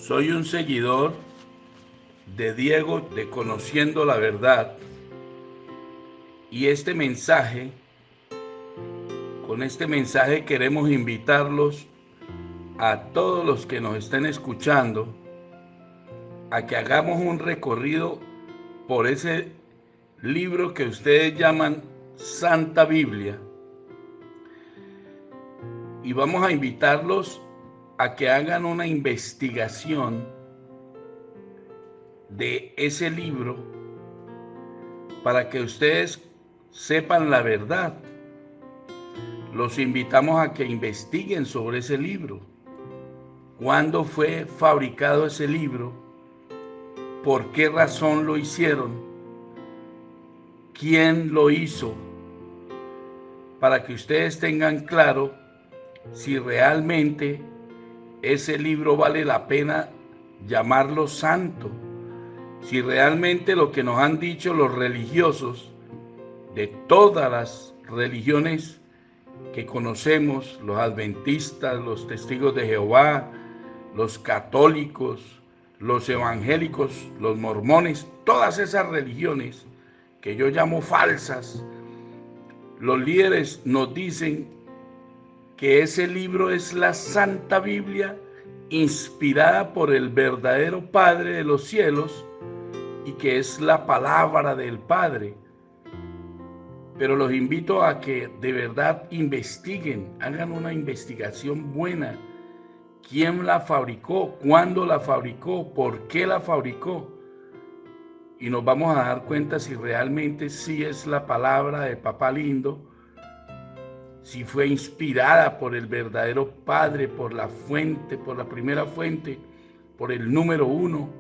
Soy un seguidor de Diego de Conociendo la Verdad, y con este mensaje queremos invitarlos a todos los que nos estén escuchando a que hagamos un recorrido por ese libro que ustedes llaman Santa Biblia, y vamos a invitarlos a que hagan una investigación de ese libro para que ustedes sepan la verdad. Los invitamos a que investiguen sobre ese libro. ¿Cuándo fue fabricado ese libro? ¿Por qué razón lo hicieron? ¿Quién lo hizo? Para que ustedes tengan claro si realmente ese libro vale la pena llamarlo santo. Si realmente lo que nos han dicho los religiosos de todas las religiones que conocemos, los adventistas, los testigos de Jehová, los católicos, los evangélicos, los mormones, todas esas religiones que yo llamo falsas, los líderes nos dicen que ese libro es la Santa Biblia, inspirada por el verdadero Padre de los cielos, y que es la palabra del Padre. Pero los invito a que de verdad investiguen, hagan una investigación buena. ¿Quién la fabricó? ¿Cuándo la fabricó? ¿Por qué la fabricó? Y nos vamos a dar cuenta si realmente sí es la palabra de Papá Lindo, si fue inspirada por el verdadero Padre, por la fuente, por la primera fuente, por el número uno.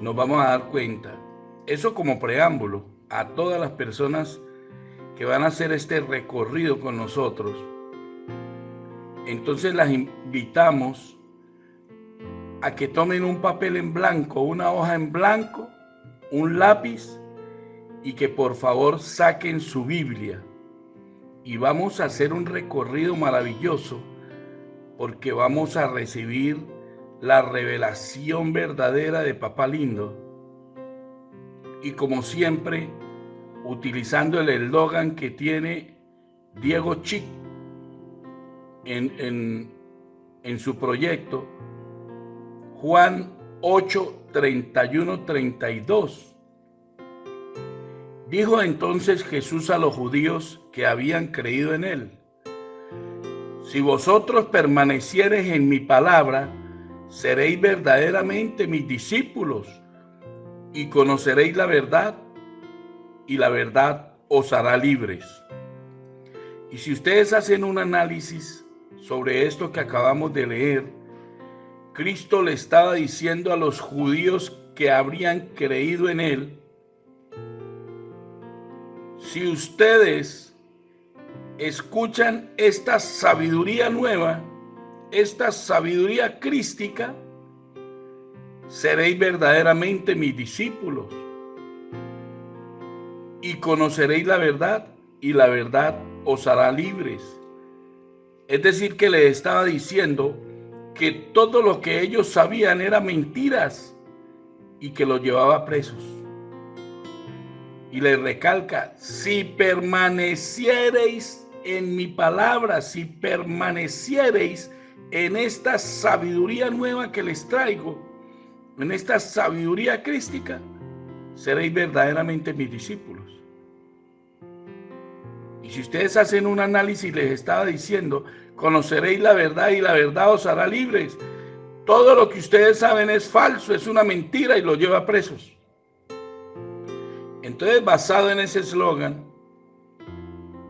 Nos vamos a dar cuenta. Eso como preámbulo a todas las personas que van a hacer este recorrido con nosotros. Entonces las invitamos a que tomen un papel en blanco, una hoja en blanco, un lápiz, y que por favor saquen su Biblia. Y vamos a hacer un recorrido maravilloso, porque vamos a recibir la revelación verdadera de Papá Lindo. Y como siempre, utilizando el eslogan que tiene Diego Chic en su proyecto, Juan 8, 31, 32. Dijo entonces Jesús a los judíos que habían creído en él: si vosotros permaneciereis en mi palabra, seréis verdaderamente mis discípulos, y conoceréis la verdad, y la verdad os hará libres. Y si ustedes hacen un análisis sobre esto que acabamos de leer, Cristo le estaba diciendo a los judíos que habrían creído en él: si ustedes escuchan esta sabiduría nueva, esta sabiduría crística, seréis verdaderamente mis discípulos, y conoceréis la verdad, y la verdad os hará libres. Es decir, que le estaba diciendo que todo lo que ellos sabían eran mentiras y que los llevaba presos. Y le recalca: si permaneciereis en mi palabra, si permaneciereis en esta sabiduría nueva que les traigo, en esta sabiduría crística, seréis verdaderamente mis discípulos. Y si ustedes hacen un análisis, les estaba diciendo: conoceréis la verdad y la verdad os hará libres. Todo lo que ustedes saben es falso, es una mentira, y los lleva presos. Entonces, basado en ese eslogan,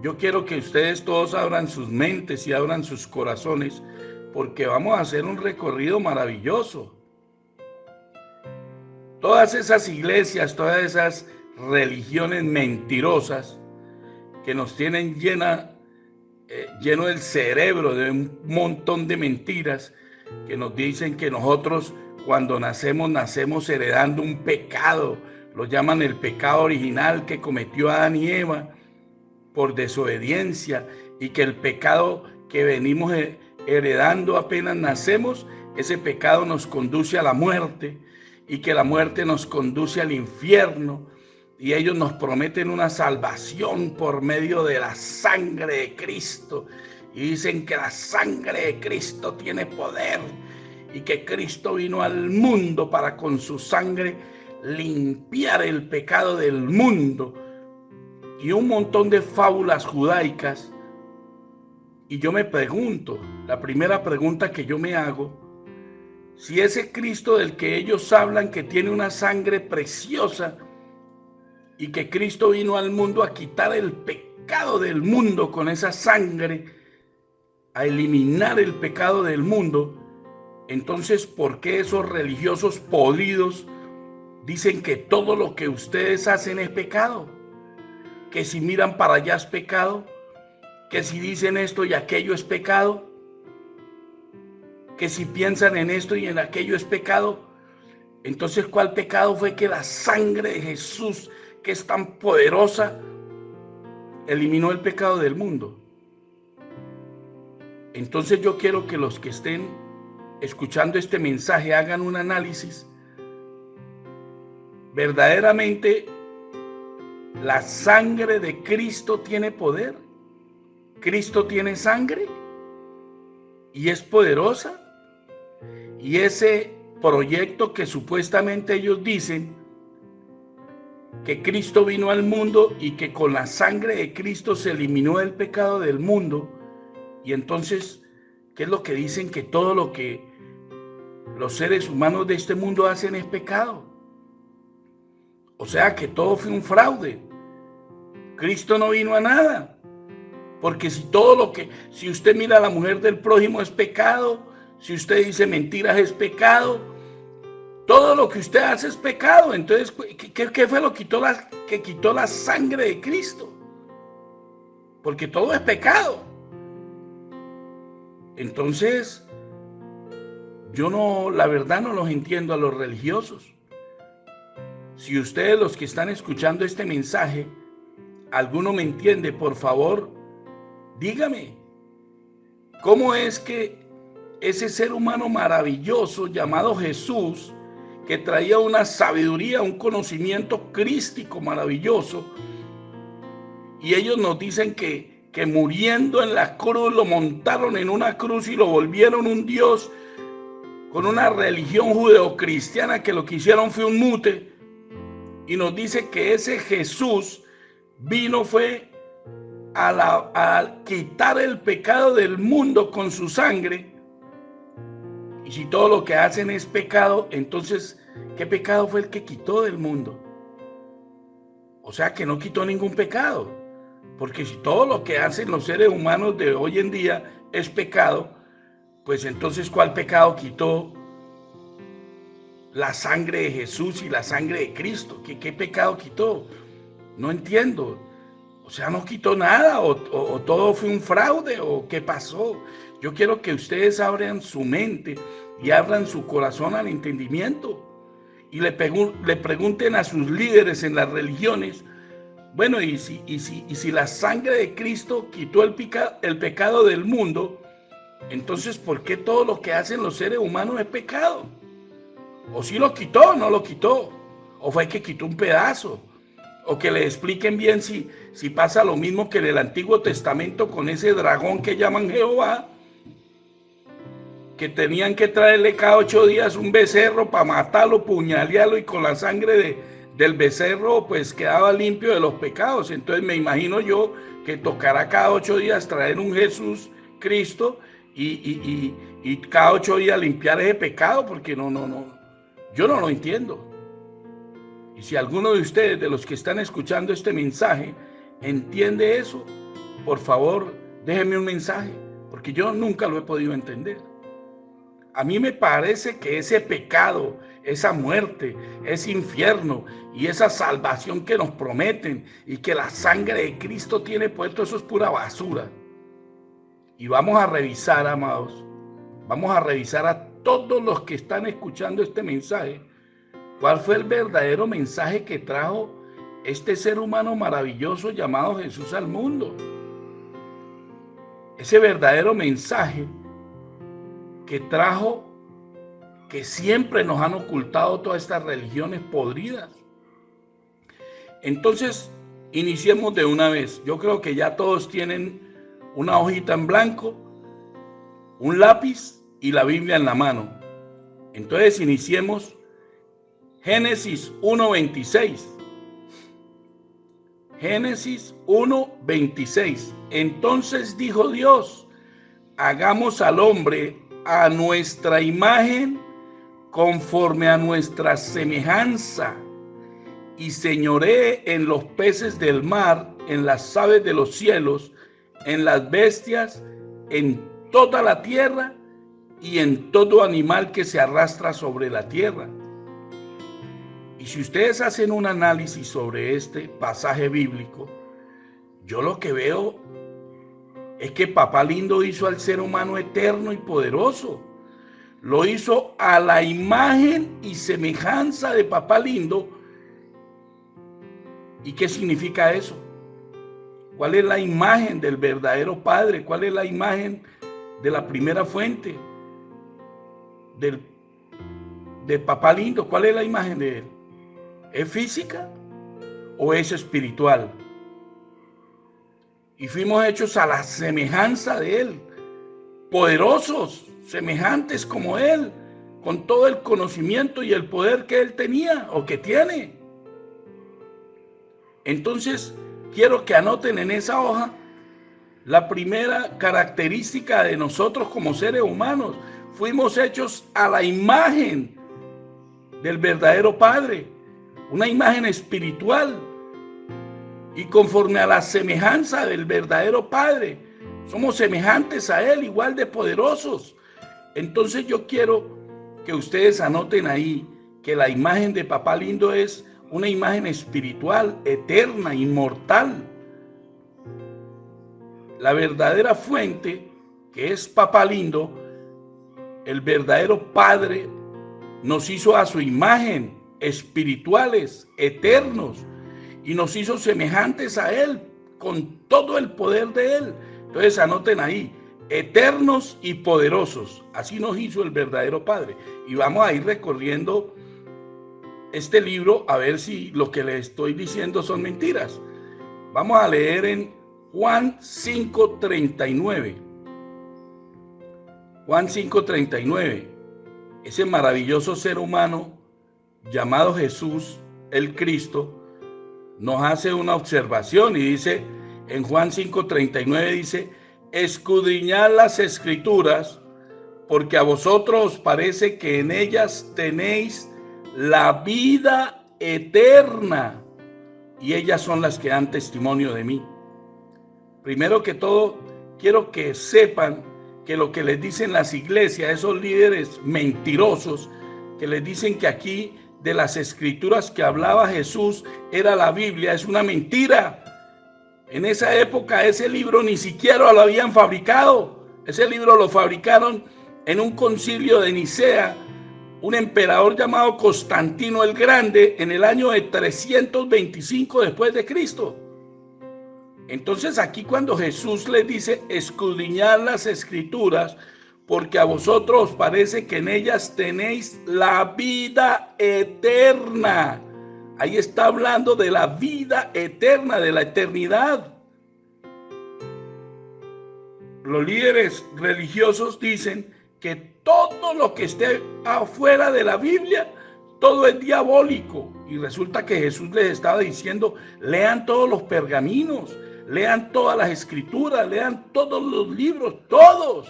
yo quiero que ustedes todos abran sus mentes y abran sus corazones, porque vamos a hacer un recorrido maravilloso. Todas esas iglesias, todas esas religiones mentirosas que nos tienen lleno el cerebro de un montón de mentiras, que nos dicen que nosotros cuando nacemos heredando un pecado. Lo llaman el pecado original que cometió Adán y Eva por desobediencia, y que el pecado que venimos heredando apenas nacemos ese pecado nos conduce a la muerte y que la muerte nos conduce al infierno. Y ellos nos prometen una salvación por medio de la sangre de Cristo. Y dicen que la sangre de Cristo tiene poder y que Cristo vino al mundo para con su sangre limpiar el pecado del mundo. Y un montón de fábulas judaicas. Y yo me pregunto, la primera pregunta que yo me hago, si ese Cristo del que ellos hablan que tiene una sangre preciosa y que Cristo vino al mundo a quitar el pecado del mundo con esa sangre, a eliminar el pecado del mundo, entonces ¿por qué esos religiosos podridos dicen que todo lo que ustedes hacen es pecado? Que si miran para allá es pecado, que si dicen esto y aquello es pecado, que si piensan en esto y en aquello es pecado. Entonces, ¿cuál pecado fue? Que la sangre de Jesús, que es tan poderosa, eliminó el pecado del mundo. Entonces yo quiero que los que estén escuchando este mensaje hagan un análisis. ¿Verdaderamente la sangre de Cristo tiene poder? ¿Cristo tiene sangre? ¿Y es poderosa? Y ese proyecto que supuestamente ellos dicen que Cristo vino al mundo y que con la sangre de Cristo se eliminó el pecado del mundo, y entonces, ¿qué es lo que dicen? Que todo lo que los seres humanos de este mundo hacen es pecado. O sea que todo fue un fraude. Cristo no vino a nada. Porque si usted mira a la mujer del prójimo es pecado, si usted dice mentiras es pecado, todo lo que usted hace es pecado. Entonces, ¿qué fue lo que quitó la sangre de Cristo? Porque todo es pecado. Entonces, la verdad no los entiendo a los religiosos. Si ustedes, los que están escuchando este mensaje, alguno me entiende, por favor, dígame, ¿cómo es que ese ser humano maravilloso llamado Jesús, que traía una sabiduría, un conocimiento crístico maravilloso, y ellos nos dicen que muriendo en la cruz lo montaron en una cruz y lo volvieron un Dios con una religión judeocristiana que lo que hicieron fue un mute, y nos dice que ese Jesús vino fue a quitar el pecado del mundo con su sangre? Y si todo lo que hacen es pecado, entonces, ¿qué pecado fue el que quitó del mundo? O sea que no quitó ningún pecado, porque si todo lo que hacen los seres humanos de hoy en día es pecado, pues entonces ¿cuál pecado quitó la sangre de Jesús y la sangre de Cristo? ¿Qué pecado quitó? No entiendo. O sea, no quitó nada, o todo fue un fraude, o qué pasó. Yo quiero que ustedes abran su mente y abran su corazón al entendimiento y le pregunten a sus líderes en las religiones, bueno, y si la sangre de Cristo quitó el pecado del mundo, entonces ¿por qué todo lo que hacen los seres humanos es pecado? O si lo quitó, no lo quitó, o fue que quitó un pedazo. O que le expliquen bien si pasa lo mismo que en el Antiguo Testamento con ese dragón que llaman Jehová, que tenían que traerle cada 8 días un becerro para matarlo, puñalearlo, y con la sangre del becerro pues quedaba limpio de los pecados. Entonces me imagino yo que tocará cada 8 días traer un Jesús Cristo y cada 8 días limpiar ese pecado, porque no, yo no lo entiendo. Y si alguno de ustedes, de los que están escuchando este mensaje, entiende eso, por favor, déjenme un mensaje, porque yo nunca lo he podido entender. A mí me parece que ese pecado, esa muerte, ese infierno y esa salvación que nos prometen y que la sangre de Cristo tiene puesto, eso es pura basura. Y vamos a revisar, amados, vamos a revisar a todos los que están escuchando este mensaje, ¿cuál fue el verdadero mensaje que trajo este ser humano maravilloso llamado Jesús al mundo? Ese verdadero mensaje que trajo que siempre nos han ocultado todas estas religiones podridas. Entonces, iniciemos de una vez. Yo creo que ya todos tienen una hojita en blanco, un lápiz y la Biblia en la mano. Entonces, iniciemos Génesis 1:26. Génesis 1:26. Entonces dijo Dios: hagamos al hombre a nuestra imagen, conforme a nuestra semejanza, y señoree en los peces del mar, en las aves de los cielos, en las bestias, en toda la tierra y en todo animal que se arrastra sobre la tierra. Y si ustedes hacen un análisis sobre este pasaje bíblico, yo lo que veo es que Papá Lindo hizo al ser humano eterno y poderoso. Lo hizo a la imagen y semejanza de Papá Lindo. ¿Y qué significa eso? ¿Cuál es la imagen del verdadero Padre? ¿Cuál es la imagen de la primera fuente de Papá Lindo? ¿Cuál es la imagen de él? ¿Es física o es espiritual? Y fuimos hechos a la semejanza de él, poderosos, semejantes como él, con todo el conocimiento y el poder que él tenía o que tiene. Entonces, quiero que anoten en esa hoja la primera característica de nosotros como seres humanos. Fuimos hechos a la imagen del verdadero Padre, una imagen espiritual, y conforme a la semejanza del verdadero Padre. Somos semejantes a él, igual de poderosos. Entonces yo quiero que ustedes anoten ahí que la imagen de Papá Lindo es una imagen espiritual, eterna, inmortal. La verdadera fuente, que es Papá Lindo, el verdadero Padre, nos hizo a su imagen, espirituales, eternos, y nos hizo semejantes a él, con todo el poder de él. Entonces anoten ahí, eternos y poderosos. Así nos hizo el verdadero Padre. Y vamos a ir recorriendo este libro a ver si lo que les estoy diciendo son mentiras. Vamos a leer en Juan 5:39. Juan 5:39. Ese maravilloso ser humano llamado Jesús, el Cristo, nos hace una observación y dice, en Juan 5:39 dice: escudriñad las Escrituras, porque a vosotros os parece que en ellas tenéis la vida eterna, y ellas son las que dan testimonio de mí. Primero que todo, quiero que sepan que lo que les dicen las iglesias, esos líderes mentirosos, que les dicen que aquí de las Escrituras que hablaba Jesús era la Biblia, es una mentira. En esa época ese libro ni siquiera lo habían fabricado. Ese libro lo fabricaron en un concilio de Nicea, un emperador llamado Constantino el Grande, en el año de 325 después de Cristo. Entonces aquí cuando Jesús les dice escudriñad las Escrituras, porque a vosotros os parece que en ellas tenéis la vida eterna. Ahí está hablando de la vida eterna, de la eternidad. Los líderes religiosos dicen que todo lo que esté afuera de la Biblia, todo es diabólico. Y resulta que Jesús les estaba diciendo, lean todos los pergaminos, lean todas las Escrituras, lean todos los libros, todos.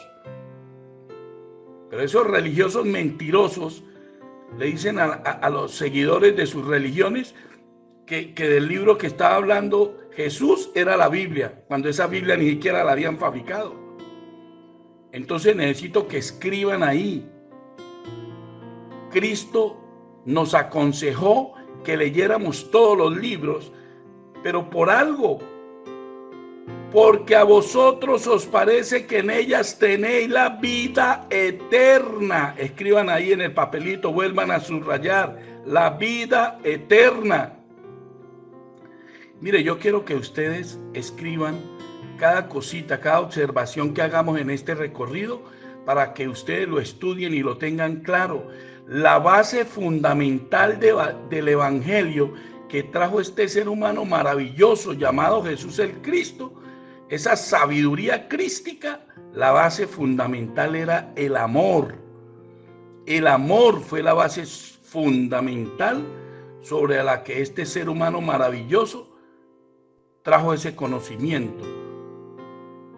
Pero esos religiosos mentirosos le dicen a los seguidores de sus religiones que del libro que estaba hablando Jesús era la Biblia, cuando esa Biblia ni siquiera la habían fabricado. Entonces necesito que escriban ahí. Cristo nos aconsejó que leyéramos todos los libros, pero por algo. Porque a vosotros os parece que en ellas tenéis la vida eterna. Escriban ahí en el papelito, vuelvan a subrayar, la vida eterna. Mire, yo quiero que ustedes escriban cada cosita, cada observación que hagamos en este recorrido, para que ustedes lo estudien y lo tengan claro. La base fundamental del evangelio que trajo este ser humano maravilloso llamado Jesús el Cristo, esa sabiduría crística, la base fundamental era el amor. El amor fue la base fundamental sobre la que este ser humano maravilloso trajo ese conocimiento.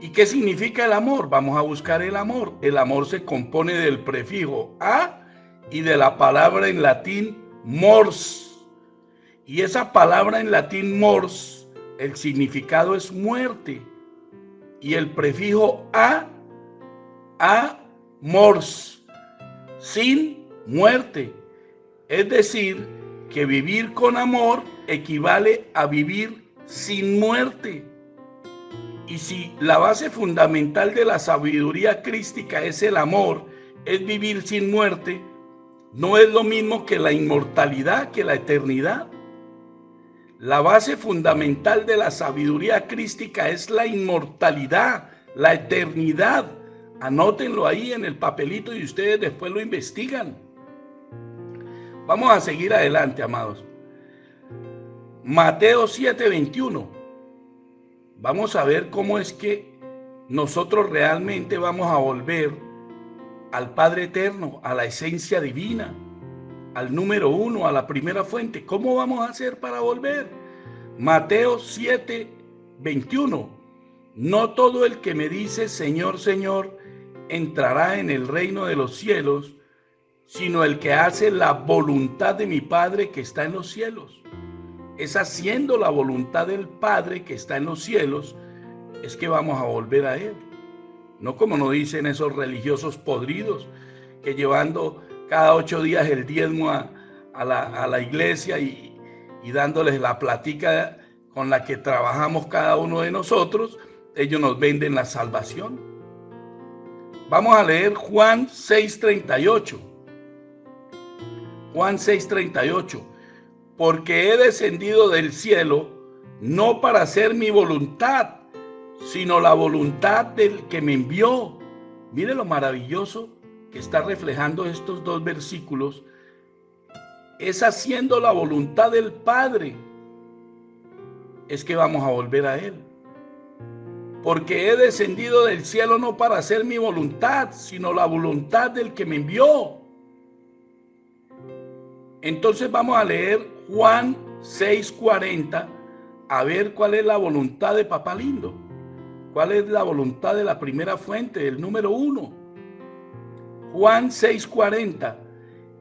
¿Y qué significa el amor? Vamos a buscar el amor. El amor se compone del prefijo a y de la palabra en latín mors. Y esa palabra en latín mors, el significado es muerte. Y el prefijo a mors, sin muerte. Es decir, que vivir con amor equivale a vivir sin muerte. Y si la base fundamental de la sabiduría crística es el amor, es vivir sin muerte, ¿no es lo mismo que la inmortalidad, que la eternidad? La base fundamental de la sabiduría crística es la inmortalidad, la eternidad. Anótenlo ahí en el papelito y ustedes después lo investigan. Vamos a seguir adelante, amados. Mateo 7:21. Vamos a ver cómo es que nosotros realmente vamos a volver al Padre Eterno, a la esencia divina, al número uno, a la primera fuente. ¿Cómo vamos a hacer para volver? Mateo 7:21. No todo el que me dice Señor, Señor, entrará en el reino de los cielos, sino el que hace la voluntad de mi Padre que está en los cielos. Es haciendo la voluntad del Padre que está en los cielos, es que vamos a volver a Él. No como nos dicen esos religiosos podridos, que llevando cada 8 días el diezmo a la iglesia y dándoles la platica con la que trabajamos cada uno de nosotros, ellos nos venden la salvación. Vamos a leer Juan 6:38. Juan 6:38. Porque he descendido del cielo no para hacer mi voluntad, sino la voluntad del que me envió. Mire lo maravilloso que está reflejando estos dos versículos. Es haciendo la voluntad del Padre, es que vamos a volver a Él. Porque he descendido del cielo no para hacer mi voluntad, sino la voluntad del que me envió. Entonces vamos a leer Juan 6:40, a ver cuál es la voluntad de Papá Lindo. ¿Cuál es la voluntad de la primera fuente, del número uno? Juan 6:40.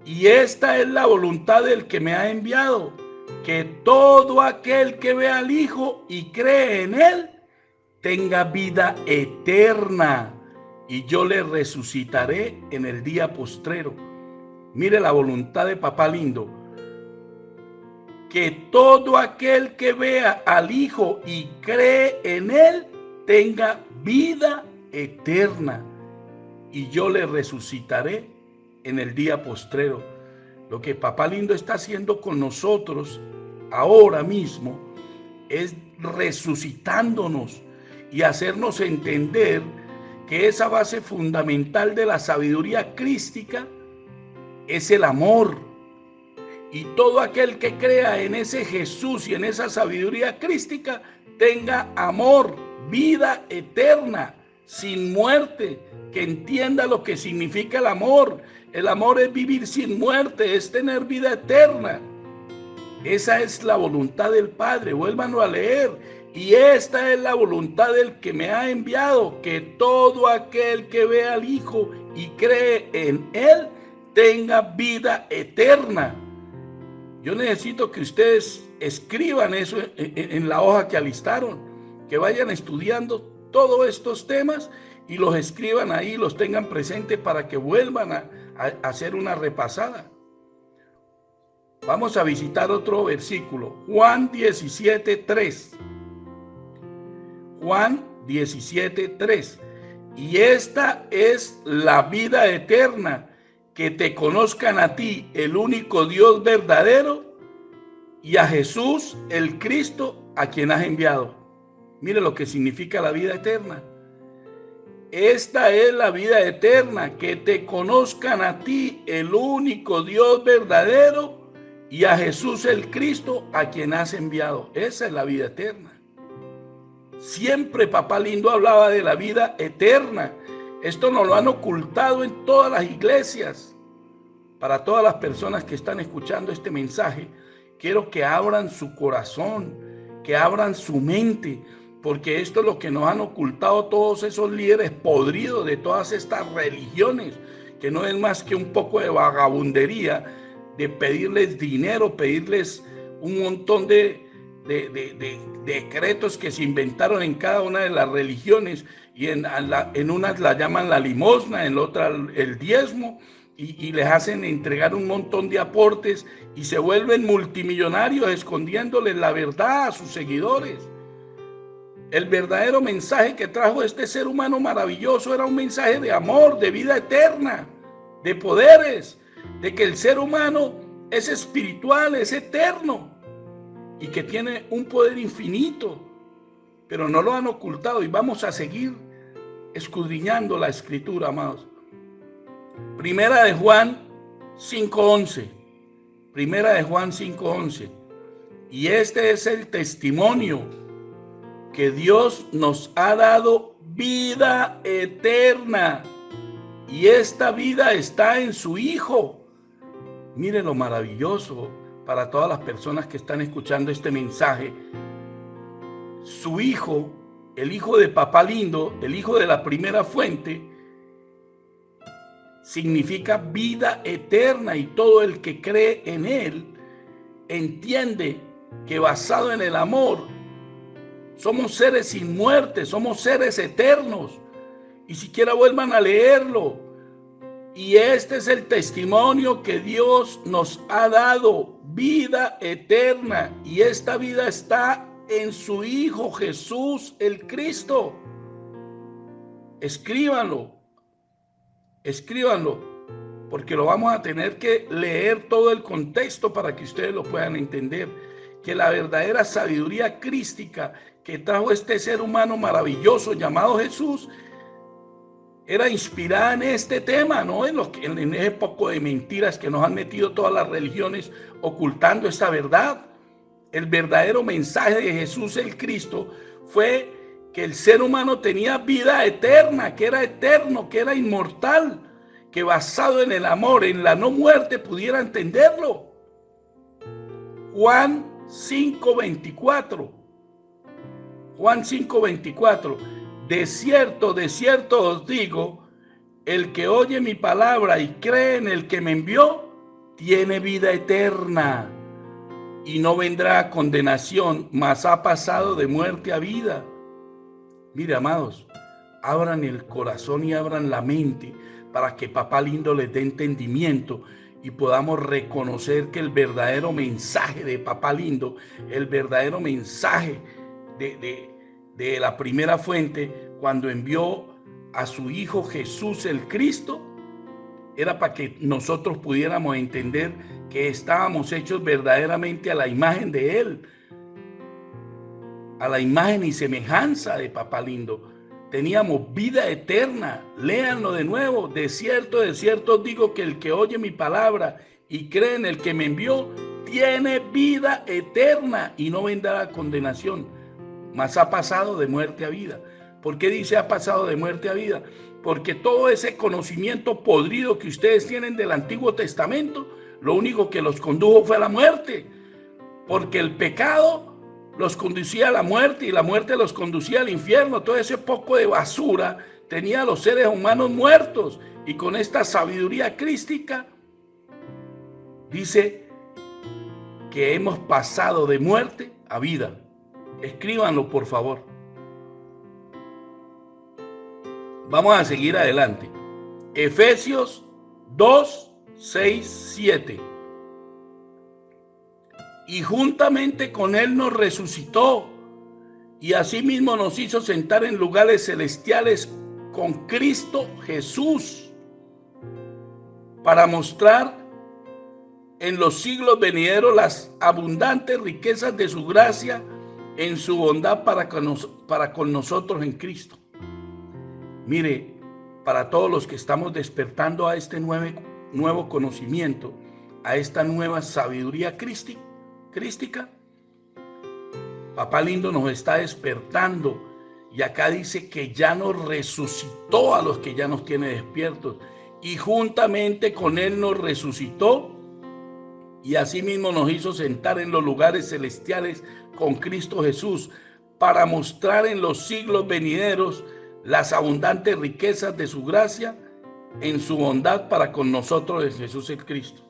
Y esta es la voluntad del que me ha enviado, que todo aquel que ve al Hijo y cree en Él, tenga vida eterna, y yo le resucitaré en el día postrero. Mire la voluntad de Papá Lindo. Que todo aquel que vea al Hijo y cree en Él, tenga vida eterna, y yo le resucitaré en el día postrero. Lo que Papá Lindo está haciendo con nosotros ahora mismo es resucitándonos y hacernos entender que esa base fundamental de la sabiduría crística es el amor. Y todo aquel que crea en ese Jesús y en esa sabiduría crística tenga amor, vida eterna, sin muerte, que entienda lo que significa el amor. El amor es vivir sin muerte, es tener vida eterna. Esa es la voluntad del Padre, vuélvanlo a leer. Y esta es la voluntad del que me ha enviado, que todo aquel que ve al Hijo y cree en Él, tenga vida eterna. Yo necesito que ustedes escriban eso en la hoja que alistaron, que vayan estudiando todos estos temas y los escriban ahí, los tengan presentes para que vuelvan a hacer una repasada. Vamos a visitar otro versículo, Juan 17:3. Juan 17:3. Y esta es la vida eterna, que te conozcan a ti, el único Dios verdadero, y a Jesús, el Cristo, a quien has enviado. Mire lo que significa la vida eterna. esta es la vida eterna, que te conozcan a ti, el único Dios verdadero, y a Jesús el Cristo, a quien has enviado. Esa es la vida eterna. Siempre Papá Lindo hablaba de la vida eterna. Esto nos lo han ocultado en todas las iglesias. Para todas las personas que están escuchando este mensaje, quiero que abran su corazón, que abran su mente, porque esto es lo que nos han ocultado todos esos líderes podridos de todas estas religiones, que no es más que un poco de vagabundería, de pedirles dinero, pedirles un montón de decretos que se inventaron en cada una de las religiones, y en unas la llaman la limosna, en otras el diezmo, y les hacen entregar un montón de aportes y se vuelven multimillonarios escondiéndoles la verdad a sus seguidores. El verdadero mensaje que trajo este ser humano maravilloso era un mensaje de amor, de vida eterna, de poderes, de que el ser humano es espiritual, es eterno y que tiene un poder infinito, pero no lo han ocultado, y vamos a seguir escudriñando la escritura, amados. Primera de Juan 5:11. Primera de Juan 5:11. Y este es el testimonio, que Dios nos ha dado vida eterna, y esta vida está en su Hijo. Mire lo maravilloso para todas las personas que están escuchando este mensaje. Su Hijo, el Hijo de Papá Lindo, el Hijo de la primera fuente, significa vida eterna, y todo el que cree en Él entiende que basado en el amor somos seres sin muerte, somos seres eternos. Y siquiera vuelvan a leerlo. Y este es el testimonio que Dios nos ha dado, vida eterna, y esta vida está en su Hijo Jesús el Cristo. Escríbanlo, porque lo vamos a tener que leer todo el contexto para que ustedes lo puedan entender, que la verdadera sabiduría crística que trajo este ser humano maravilloso llamado Jesús era inspirada en este tema, no en ese poco de mentiras que nos han metido todas las religiones ocultando esta verdad. El verdadero mensaje de Jesús el Cristo fue que el ser humano tenía vida eterna, que era eterno, que era inmortal, que basado en el amor, en la no muerte, pudiera entenderlo. Juan 5:24. Juan 5:24. De cierto os digo, el que oye mi palabra y cree en el que me envió, tiene vida eterna y no vendrá a condenación, mas ha pasado de muerte a vida. Mire, amados, abran el corazón y abran la mente para que Papá Lindo les dé entendimiento y podamos reconocer que el verdadero mensaje de Papá Lindo, el verdadero mensaje de la primera fuente, cuando envió a su Hijo Jesús el Cristo, era para que nosotros pudiéramos entender que estábamos hechos verdaderamente a la imagen de Él, a la imagen y semejanza de Papá Lindo. Teníamos vida eterna. Léanlo de nuevo. De cierto os digo que el que oye mi palabra y cree en el que me envió, tiene vida eterna y no vendrá a condenación, mas ha pasado de muerte a vida. ¿Por qué dice ha pasado de muerte a vida? Porque todo ese conocimiento podrido que ustedes tienen del Antiguo Testamento, lo único que los condujo fue a la muerte. Porque el pecado los conducía a la muerte y la muerte los conducía al infierno. Todo ese poco de basura tenía a los seres humanos muertos. Y con esta sabiduría crística dice que hemos pasado de muerte a vida. Escríbanlo, por favor. Vamos a seguir adelante. Efesios 2, 6, 7. Y juntamente con Él nos resucitó, y asimismo nos hizo sentar en lugares celestiales con Cristo Jesús, para mostrar en los siglos venideros las abundantes riquezas de su gracia en su bondad para con nosotros en Cristo. Mire, para todos los que estamos despertando a este nuevo conocimiento, a esta nueva sabiduría crística, Papá Lindo nos está despertando, y acá dice que ya nos resucitó a los que ya nos tiene despiertos, y juntamente con Él nos resucitó, y asimismo nos hizo sentar en los lugares celestiales con Cristo Jesús, para mostrar en los siglos venideros las abundantes riquezas de su gracia en su bondad para con nosotros en Jesús el Cristo.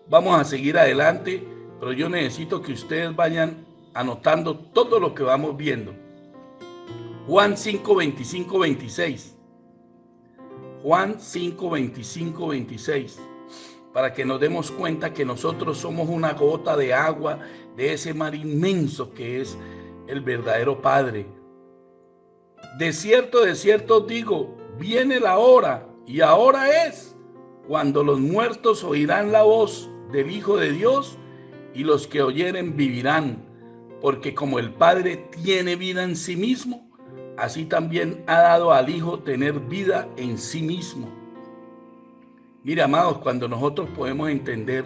Vamos a seguir adelante, pero yo necesito que ustedes vayan anotando todo lo que vamos viendo. Juan 5, 25, 26. Juan 5, 25, 26. Para que nos demos cuenta que nosotros somos una gota de agua de ese mar inmenso que es el verdadero Padre. De cierto os digo, viene la hora, y ahora es, cuando los muertos oirán la voz del Hijo de Dios, y los que oyeren vivirán, porque como el Padre tiene vida en sí mismo, así también ha dado al Hijo tener vida en sí mismo. Mira, amados, cuando nosotros podemos entender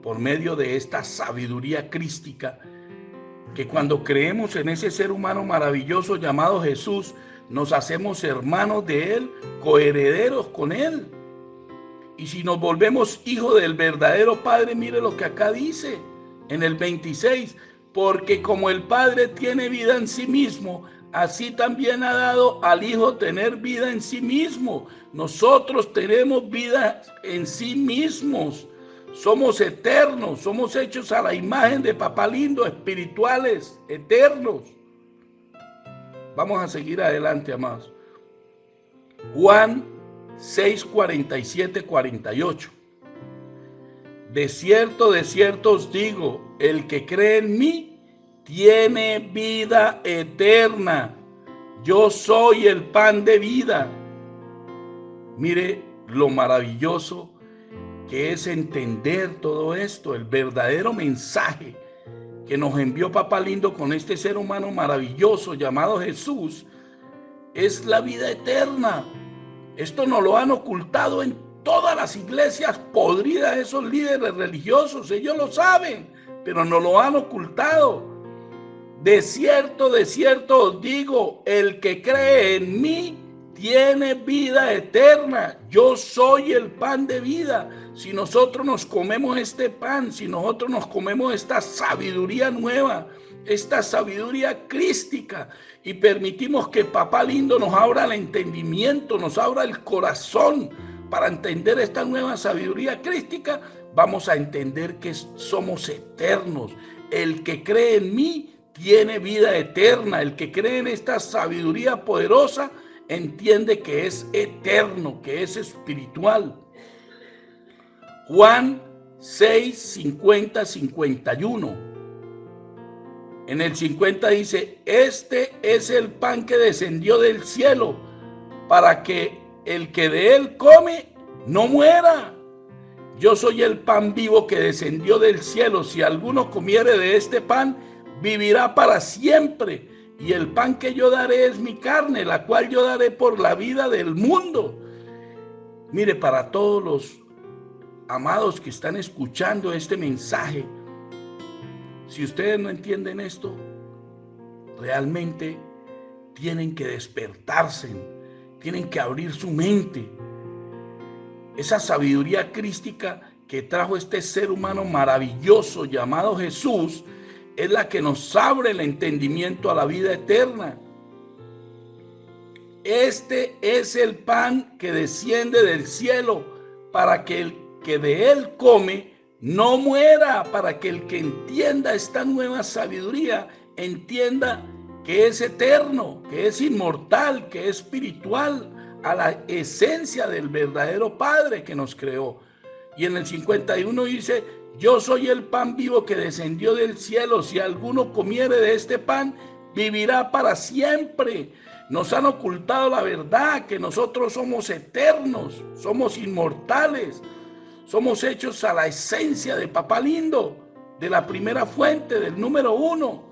por medio de esta sabiduría crística, que cuando creemos en ese ser humano maravilloso llamado Jesús, nos hacemos hermanos de Él, coherederos con Él. Y si nos volvemos hijos del verdadero Padre, mire lo que acá dice en el 26, porque como el Padre tiene vida en sí mismo, así también ha dado al Hijo tener vida en sí mismo. Nosotros tenemos vida en sí mismos. Somos eternos, somos hechos a la imagen de Papá Lindo, espirituales, eternos. Vamos a seguir adelante, amados. Juan 6, 47, 48. De cierto os digo, el que cree en mí tiene vida eterna. Yo soy el pan de vida. Mire lo maravilloso que es entender todo esto, el verdadero mensaje que nos envió Papá Lindo con este ser humano maravilloso llamado Jesús, es la vida eterna. Esto nos lo han ocultado en todas las iglesias podridas, esos líderes religiosos, ellos lo saben, pero nos lo han ocultado. De cierto os digo, el que cree en mí tiene vida eterna. Yo soy el pan de vida. Si nosotros nos comemos este pan, si nosotros nos comemos esta sabiduría nueva, esta sabiduría crística, y permitimos que Papá Lindo nos abra el entendimiento, nos abra el corazón para entender esta nueva sabiduría crística, vamos a entender que somos eternos. El que cree en mí tiene vida eterna. El que cree en esta sabiduría poderosa entiende que es eterno, que es espiritual. Juan 6, 50, 51. En el 50 dice, este es el pan que descendió del cielo, para que el que de él come no muera. Yo soy el pan vivo que descendió del cielo. Si alguno comiere de este pan, vivirá para siempre. Y el pan que yo daré es mi carne, la cual yo daré por la vida del mundo. Mire, para todos los amados que están escuchando este mensaje, si ustedes no entienden esto, realmente tienen que despertarse, tienen que abrir su mente. Esa sabiduría crística que trajo este ser humano maravilloso llamado Jesús es la que nos abre el entendimiento a la vida eterna. Este es el pan que desciende del cielo, para que el que de él come no muera, para que el que entienda esta nueva sabiduría entienda que es eterno, que es inmortal, que es espiritual, a la esencia del verdadero Padre que nos creó. Y en el 51 dice, yo soy el pan vivo que descendió del cielo. Si alguno comiere de este pan, vivirá para siempre. Nos han ocultado la verdad, que nosotros somos eternos, somos inmortales, somos hechos a la esencia de Papá Lindo, de la primera fuente, del número uno.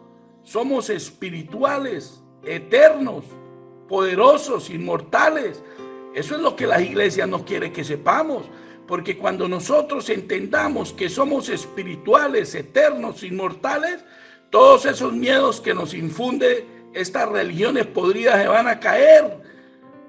Somos espirituales, eternos, poderosos, inmortales. Eso es lo que la iglesia no quiere que sepamos, porque cuando nosotros entendamos que somos espirituales, eternos, inmortales, todos esos miedos que nos infunde estas religiones podridas se van a caer,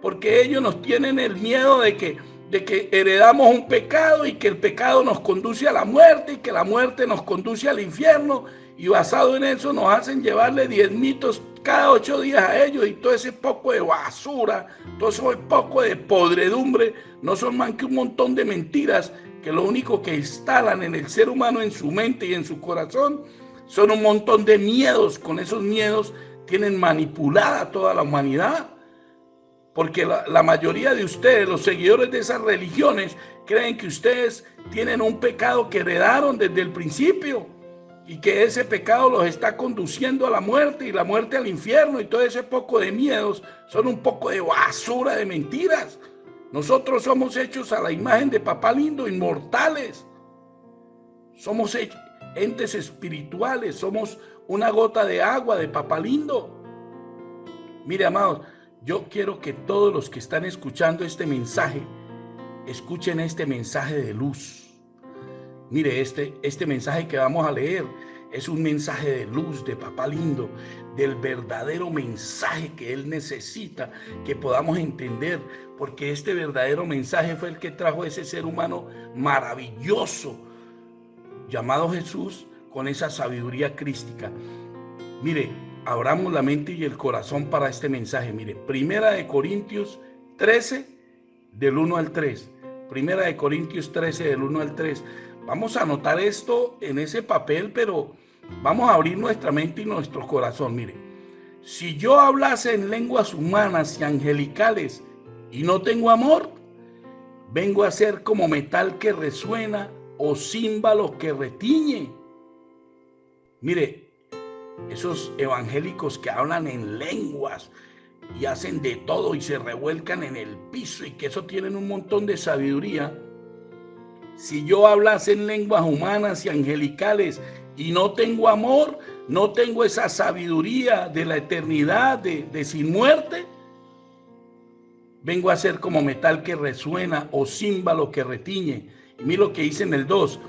porque ellos nos tienen el miedo de que heredamos un pecado y que el pecado nos conduce a la muerte y que la muerte nos conduce al infierno, y basado en eso nos hacen llevarle 10 mitos cada 8 días a ellos, y todo ese poco de basura, todo ese poco de podredumbre no son más que un montón de mentiras que lo único que instalan en el ser humano, en su mente y en su corazón, son un montón de miedos. Con esos miedos tienen manipulada toda la humanidad, porque la mayoría de ustedes, los seguidores de esas religiones, creen que ustedes tienen un pecado que heredaron desde el principio y que ese pecado los está conduciendo a la muerte y la muerte al infierno, y todo ese poco de miedos son un poco de basura, de mentiras. Nosotros somos hechos a la imagen de Papá Lindo, inmortales. Somos entes espirituales, somos una gota de agua de Papá Lindo. Mire, amados, yo quiero que todos los que están escuchando este mensaje, escuchen este mensaje de luz. Mire, este mensaje que vamos a leer es un mensaje de luz de Papá Lindo, del verdadero mensaje que Él necesita que podamos entender, porque este verdadero mensaje fue el que trajo a ese ser humano maravilloso llamado Jesús, con esa sabiduría crística. Mire, abramos la mente y el corazón para este mensaje. Mire, 1 Corintios 13, del 1 al 3. 1 Corintios 13, del 1 al 3. Vamos a anotar esto en ese papel, pero vamos a abrir nuestra mente y nuestro corazón. Mire, si yo hablase en lenguas humanas y angelicales y no tengo amor, vengo a ser como metal que resuena o címbalo que retiñe. Mire, esos evangélicos que hablan en lenguas y hacen de todo y se revuelcan en el piso y que eso tienen un montón de sabiduría. Si yo hablase en lenguas humanas y angelicales y no tengo amor, no tengo esa sabiduría de la eternidad, de sin muerte, vengo a ser como metal que resuena o címbalo que retiñe. Y mira lo que dice en el 2.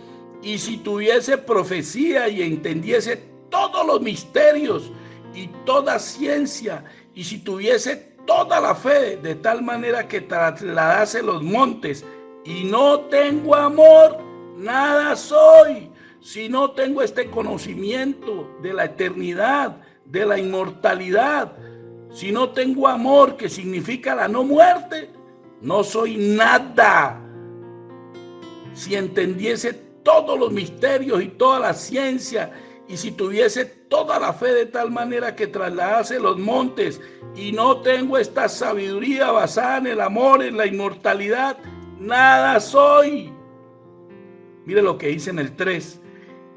Y si tuviese profecía y entendiese todos los misterios y toda ciencia, y si tuviese toda la fe, de tal manera que trasladase los montes, y no tengo amor, nada soy. Si no tengo este conocimiento de la eternidad, de la inmortalidad, si no tengo amor, que significa la no muerte, no soy nada. Si entendiese todos los misterios y toda la ciencia, y si tuviese toda la fe de tal manera que trasladase los montes, y no tengo esta sabiduría basada en el amor, en la inmortalidad, nada soy. Mire lo que dice en el 3.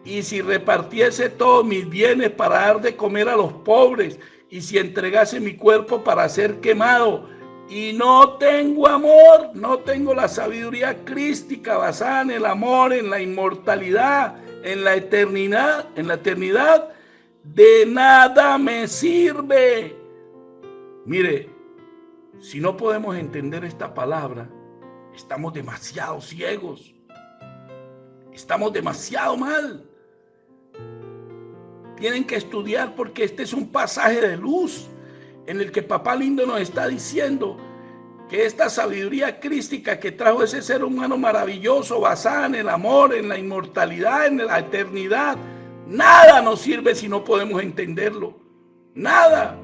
Y si repartiese todos mis bienes para dar de comer a los pobres, y si entregase mi cuerpo para ser quemado, y no tengo amor, no tengo la sabiduría crística basada en el amor, en la inmortalidad, en la eternidad, de nada me sirve. Mire, si no podemos entender esta palabra, estamos demasiado ciegos, estamos demasiado mal. Tienen que estudiar, porque este es un pasaje de luz en el que Papá Lindo nos está diciendo que esta sabiduría crística que trajo ese ser humano maravilloso, basada en el amor, en la inmortalidad, en la eternidad, nada nos sirve si no podemos entenderlo. Nada.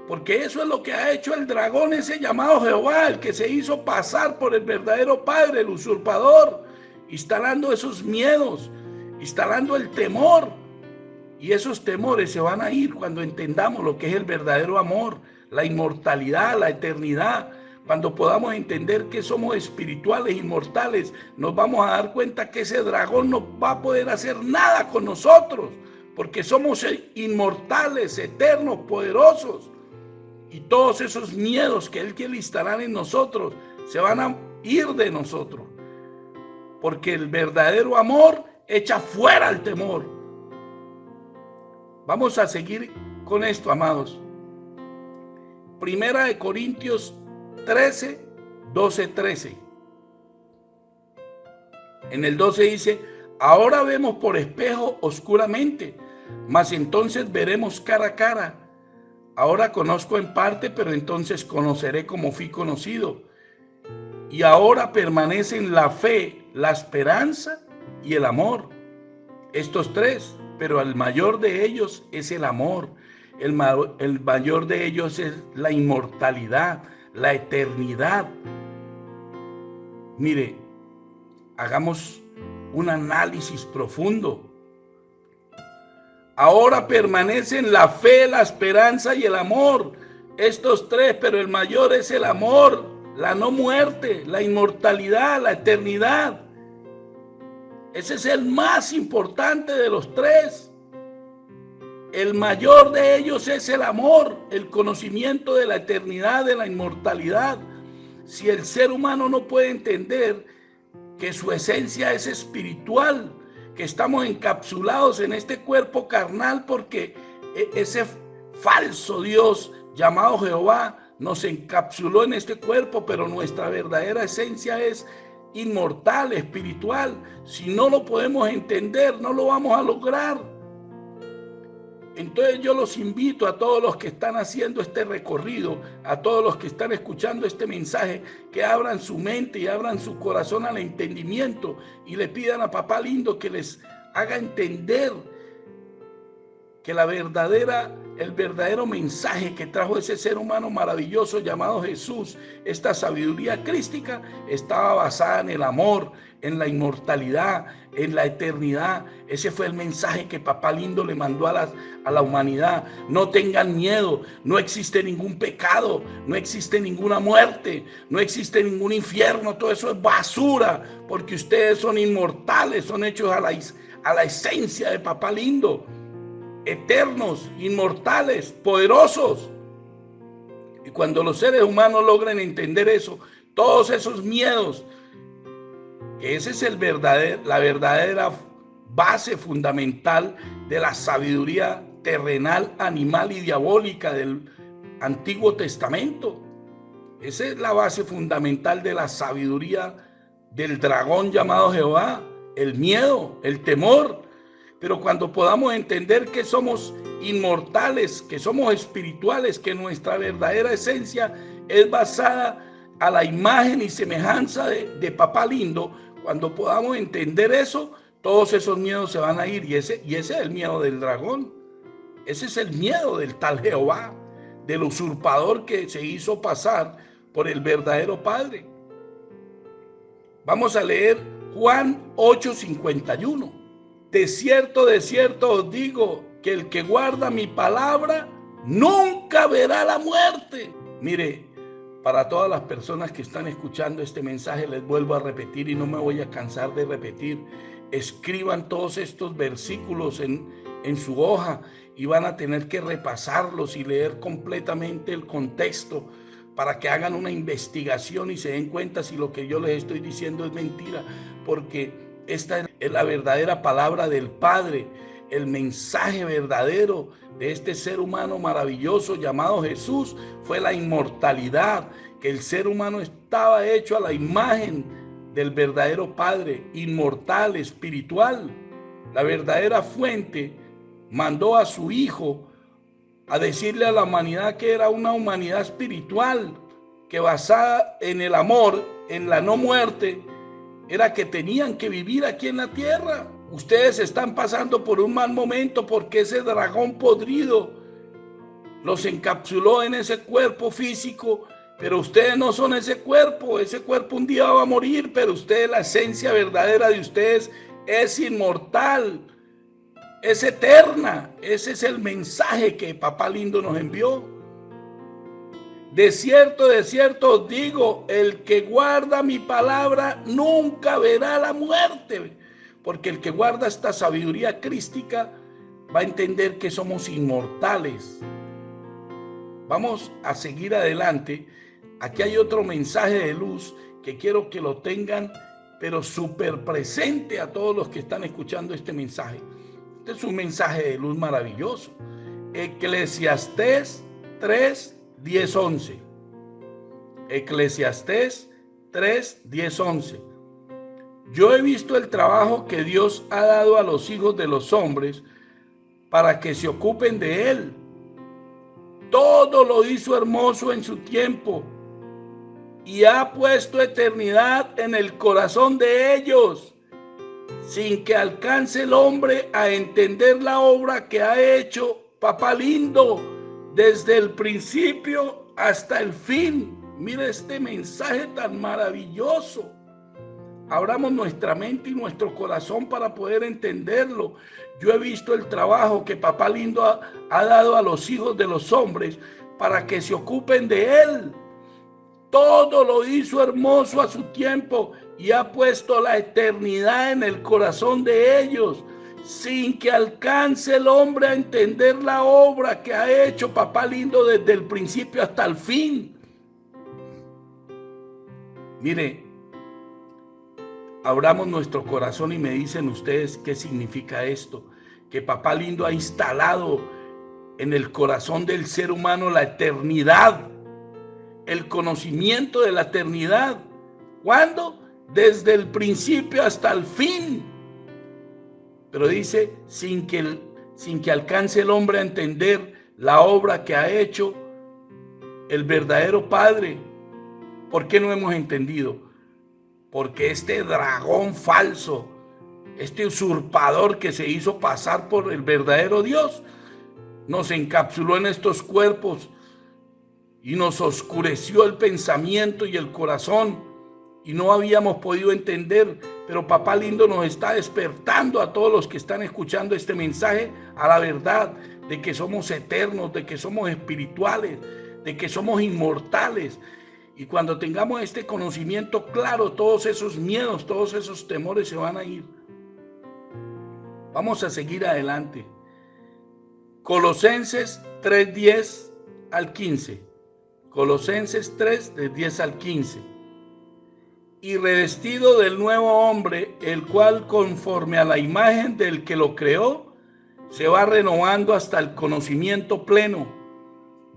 Porque eso es lo que ha hecho el dragón ese llamado Jehová, el que se hizo pasar por el verdadero Padre, el usurpador, instalando esos miedos, instalando el temor. Y esos temores se van a ir cuando entendamos lo que es el verdadero amor, la inmortalidad, la eternidad. Cuando podamos entender que somos espirituales, inmortales, nos vamos a dar cuenta que ese dragón no va a poder hacer nada con nosotros, porque somos inmortales, eternos, poderosos. Y todos esos miedos que Él quiere instalar en nosotros se van a ir de nosotros, porque el verdadero amor echa fuera el temor. Vamos a seguir con esto, amados. Primera de Corintios 13, 12, 13. En el 12 dice: ahora vemos por espejo oscuramente, mas entonces veremos cara a cara. Ahora conozco en parte, pero entonces conoceré como fui conocido. Y ahora permanecen la fe, la esperanza y el amor. Estos tres, pero el mayor de ellos es el amor. El mayor de ellos es la inmortalidad, la eternidad. Mire, hagamos un análisis profundo. Ahora permanecen la fe, la esperanza y el amor. Estos tres, pero el mayor es el amor, la no muerte, la inmortalidad, la eternidad. Ese es el más importante de los tres. El mayor de ellos es el amor, el conocimiento de la eternidad, de la inmortalidad. Si el ser humano no puede entender que su esencia es espiritual, que estamos encapsulados en este cuerpo carnal porque ese falso Dios llamado Jehová nos encapsuló en este cuerpo, pero nuestra verdadera esencia es inmortal, espiritual. Si no lo podemos entender, no lo vamos a lograr. Entonces yo los invito a todos los que están haciendo este recorrido, a todos los que están escuchando este mensaje, que abran su mente y abran su corazón al entendimiento y le pidan a Papá Lindo que les haga entender que el verdadero mensaje que trajo ese ser humano maravilloso llamado Jesús, esta sabiduría crística, estaba basada en el amor, en la inmortalidad, en la eternidad. Ese fue el mensaje que Papá Lindo le mandó a la humanidad. No tengan miedo, no existe ningún pecado, no existe ninguna muerte, no existe ningún infierno, todo eso es basura, porque ustedes son inmortales, son hechos a la esencia de Papá Lindo. Eternos, inmortales, poderosos. Y cuando los seres humanos logren entender eso, todos esos miedos, que esa es la verdadera base fundamental de la sabiduría terrenal, animal y diabólica del Antiguo Testamento. Esa es la base fundamental de la sabiduría del dragón llamado Jehová, el miedo, el temor. Pero cuando podamos entender que somos inmortales, que somos espirituales, que nuestra verdadera esencia es basada a la imagen y semejanza de Papá Lindo, cuando podamos entender eso, todos esos miedos se van a ir. Y ese es el miedo del dragón. Ese es el miedo del tal Jehová, del usurpador que se hizo pasar por el verdadero Padre. Vamos a leer Juan 8:51. De cierto os digo que el que guarda mi palabra nunca verá la muerte. Mire, para todas las personas que están escuchando este mensaje, les vuelvo a repetir y no me voy a cansar de repetir. Escriban todos estos versículos en su hoja y van a tener que repasarlos y leer completamente el contexto para que hagan una investigación y se den cuenta si lo que yo les estoy diciendo es mentira, porque esta es la verdadera palabra del Padre, el mensaje verdadero de este ser humano maravilloso llamado Jesús fue la inmortalidad, que el ser humano estaba hecho a la imagen del verdadero Padre, inmortal, espiritual. La verdadera fuente mandó a su Hijo a decirle a la humanidad que era una humanidad espiritual, que basada en el amor, en la no muerte, era que tenían que vivir aquí en la tierra. Ustedes están pasando por un mal momento porque ese dragón podrido los encapsuló en ese cuerpo físico, pero ustedes no son ese cuerpo un día va a morir, pero ustedes, la esencia verdadera de ustedes es inmortal, es eterna. Ese es el mensaje que Papá Lindo nos envió. De cierto os digo, el que guarda mi palabra nunca verá la muerte. Porque el que guarda esta sabiduría crística va a entender que somos inmortales. Vamos a seguir adelante. Aquí hay otro mensaje de luz que quiero que lo tengan, pero súper presente a todos los que están escuchando este mensaje. Este es un mensaje de luz maravilloso. Eclesiastés 3, 10, 11. Eclesiastés 3, 10, 11. Yo he visto el trabajo que Dios ha dado a los hijos de los hombres para que se ocupen de él. Todo lo hizo hermoso en su tiempo y ha puesto eternidad en el corazón de ellos, sin que alcance el hombre a entender la obra que ha hecho Papá Lindo desde el principio hasta el fin. Mira este mensaje tan maravilloso. Abramos nuestra mente y nuestro corazón para poder entenderlo. Yo he visto el trabajo que Papá Lindo ha dado a los hijos de los hombres para que se ocupen de él. Todo lo hizo hermoso a su tiempo y ha puesto la eternidad en el corazón de ellos, sin que alcance el hombre a entender la obra que ha hecho Papá Lindo desde el principio hasta el fin. Mire, abramos nuestro corazón y me dicen ustedes qué significa esto, que Papá Lindo ha instalado en el corazón del ser humano la eternidad, el conocimiento de la eternidad. ¿Cuándo? Desde el principio hasta el fin. Pero dice, sin que alcance el hombre a entender la obra que ha hecho el verdadero Padre. ¿Por qué no hemos entendido? Porque este dragón falso, este usurpador que se hizo pasar por el verdadero Dios, nos encapsuló en estos cuerpos y nos oscureció el pensamiento y el corazón y no habíamos podido entender. Pero Papá Lindo nos está despertando a todos los que están escuchando este mensaje a la verdad de que somos eternos, de que somos espirituales, de que somos inmortales. Y cuando tengamos este conocimiento claro, todos esos miedos, todos esos temores se van a ir. Vamos a seguir adelante. Colosenses 3, 10 al 15. Colosenses 3, de 10 al 15. Y revestido del nuevo hombre, el cual conforme a la imagen del que lo creó, se va renovando hasta el conocimiento pleno,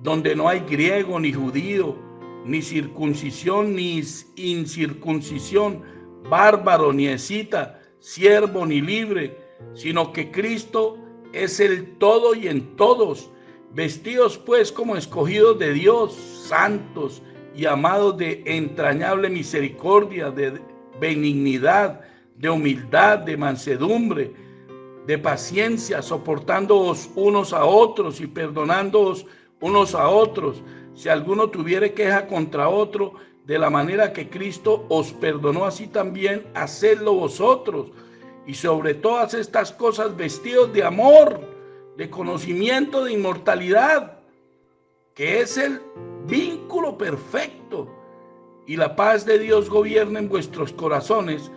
donde no hay griego ni judío, ni circuncisión ni incircuncisión, bárbaro ni escita, siervo ni libre, sino que Cristo es el todo y en todos. Vestidos pues como escogidos de Dios, santos y amados de entrañable misericordia, de benignidad, de humildad, de mansedumbre, de paciencia, soportándoos unos a otros y perdonándoos unos a otros, si alguno tuviere queja contra otro, de la manera que Cristo os perdonó, así también hacedlo vosotros. Y sobre todas estas cosas vestidos de amor, de conocimiento, de inmortalidad, que es el vínculo perfecto, y la paz de Dios gobierna en vuestros corazones,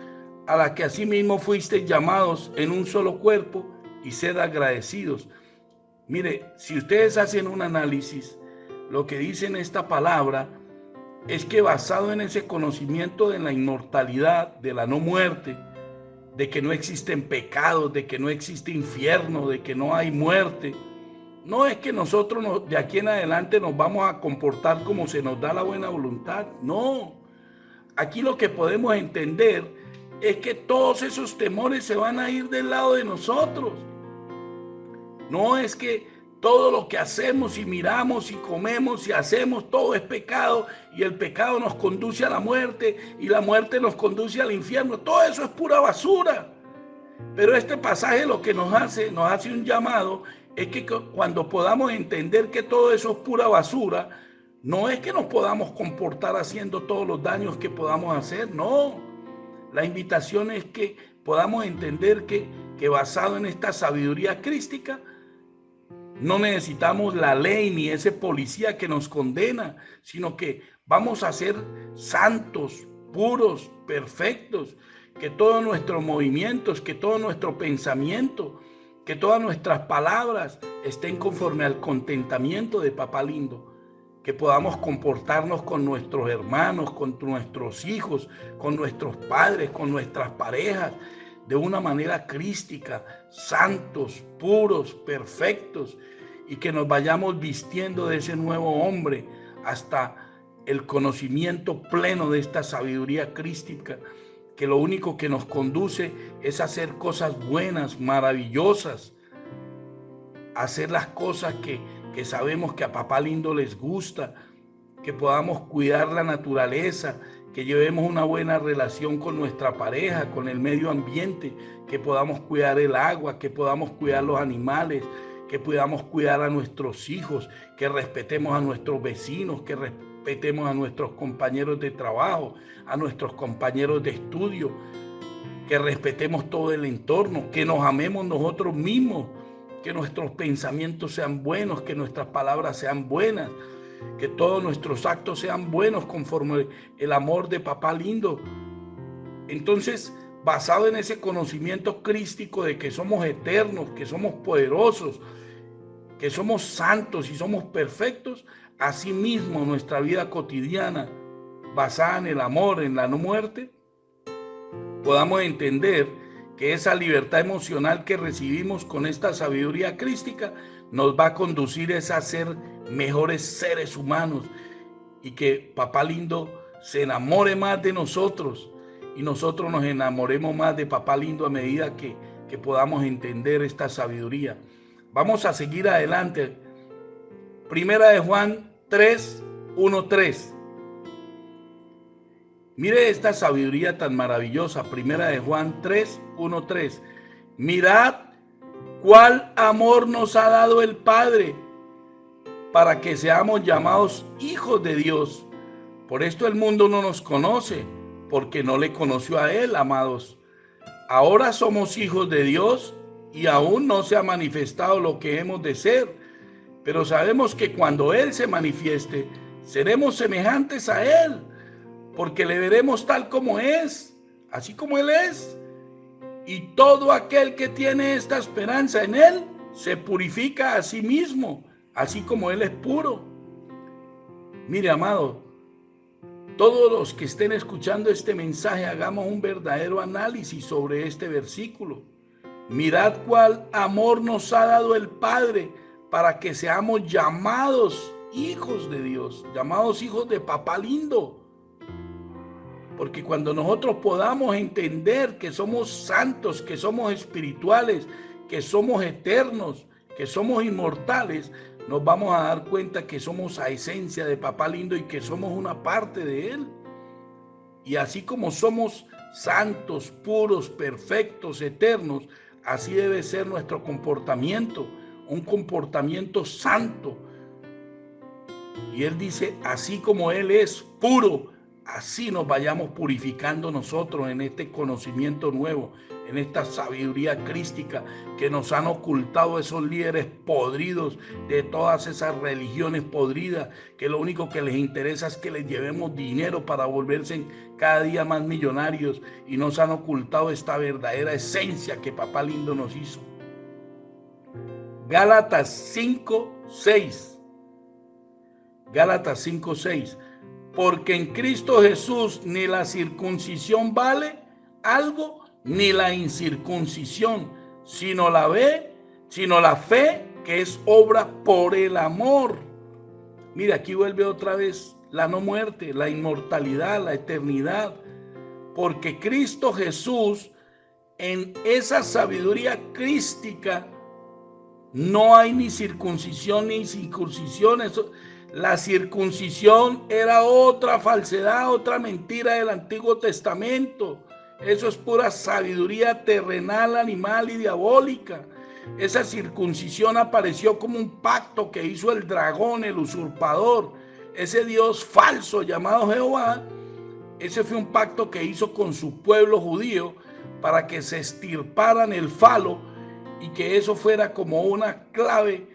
a la que asimismo fuisteis llamados en un solo cuerpo, y sed agradecidos. Mire, si ustedes hacen un análisis, lo que dice en esta palabra es que basado en ese conocimiento de la inmortalidad, de la no muerte, de que no existen pecados, de que no existe infierno, de que no hay muerte, no es que nosotros de aquí en adelante nos vamos a comportar como se nos da la buena voluntad, no. Aquí lo que podemos entender es que todos esos temores se van a ir del lado de nosotros. No es que todo lo que hacemos y miramos y comemos y hacemos, todo es pecado y el pecado nos conduce a la muerte y la muerte nos conduce al infierno. Todo eso es pura basura. Pero este pasaje lo que nos hace un llamado es que cuando podamos entender que todo eso es pura basura, no es que nos podamos comportar haciendo todos los daños que podamos hacer, no. La invitación es que podamos entender que basado en esta sabiduría crística, no necesitamos la ley ni ese policía que nos condena, sino que vamos a ser santos, puros, perfectos, que todos nuestros movimientos, que todo nuestro pensamiento, que todas nuestras palabras estén conforme al contentamiento de Papá Lindo, que podamos comportarnos con nuestros hermanos, con nuestros hijos, con nuestros padres, con nuestras parejas, de una manera crística, santos, puros, perfectos, y que nos vayamos vistiendo de ese nuevo hombre hasta el conocimiento pleno de esta sabiduría crística, que lo único que nos conduce es a hacer cosas buenas, maravillosas, hacer las cosas que sabemos que a papá lindo les gusta, que podamos cuidar la naturaleza, que llevemos una buena relación con nuestra pareja, con el medio ambiente, que podamos cuidar el agua, que podamos cuidar los animales, que podamos cuidar a nuestros hijos, que respetemos a nuestros vecinos, que respetemos a nuestros compañeros de trabajo, a nuestros compañeros de estudio, que respetemos todo el entorno, que nos amemos nosotros mismos, que nuestros pensamientos sean buenos, que nuestras palabras sean buenas, que todos nuestros actos sean buenos conforme el amor de papá lindo. Entonces, basado en ese conocimiento crístico de que somos eternos, que somos poderosos, que somos santos y somos perfectos, asimismo nuestra vida cotidiana, basada en el amor, en la no muerte, podamos entender que esa libertad emocional que recibimos con esta sabiduría crística nos va a conducir a ser mejores seres humanos, y que papá lindo se enamore más de nosotros y nosotros nos enamoremos más de papá lindo a medida que podamos entender esta sabiduría. Vamos a seguir adelante. Primera de Juan 3, 1, 3. Mire esta sabiduría tan maravillosa. Primera de Juan 3, 1, 3. Mirad cuál amor nos ha dado el Padre para que seamos llamados hijos de Dios. Por esto el mundo no nos conoce, porque no le conoció a Él, amados. Ahora somos hijos de Dios y aún no se ha manifestado lo que hemos de ser, pero sabemos que cuando Él se manifieste, seremos semejantes a Él, porque le veremos tal como es, así como Él es. Y todo aquel que tiene esta esperanza en Él, se purifica a sí mismo, así como Él es puro. Mire, amado, todos los que estén escuchando este mensaje, hagamos un verdadero análisis sobre este versículo. Mirad cuál amor nos ha dado el Padre para que seamos llamados hijos de Dios, llamados hijos de papá lindo. Porque cuando nosotros podamos entender que somos santos, que somos espirituales, que somos eternos, que somos inmortales, nos vamos a dar cuenta que somos a esencia de papá lindo y que somos una parte de Él. Y así como somos santos, puros, perfectos, eternos, así debe ser nuestro comportamiento, un comportamiento santo. Y Él dice, así como Él es puro, así nos vayamos purificando nosotros en este conocimiento nuevo, en esta sabiduría crística que nos han ocultado esos líderes podridos de todas esas religiones podridas, que lo único que les interesa es que les llevemos dinero para volverse cada día más millonarios, y nos han ocultado esta verdadera esencia que papá lindo nos hizo. Gálatas 5, 6. Gálatas 5, 6. Porque en Cristo Jesús ni la circuncisión vale algo, ni la incircuncisión, sino la fe que es obra por el amor. Mira, aquí vuelve otra vez la no muerte, la inmortalidad, la eternidad. Porque Cristo Jesús, en esa sabiduría crística, no hay ni circuncisión ni incircuncisión. La circuncisión era otra falsedad, otra mentira del Antiguo Testamento. Eso es pura sabiduría terrenal, animal y diabólica. Esa circuncisión apareció como un pacto que hizo el dragón, el usurpador, ese Dios falso llamado Jehová. Ese fue un pacto que hizo con su pueblo judío para que se extirparan el falo y que eso fuera como una clave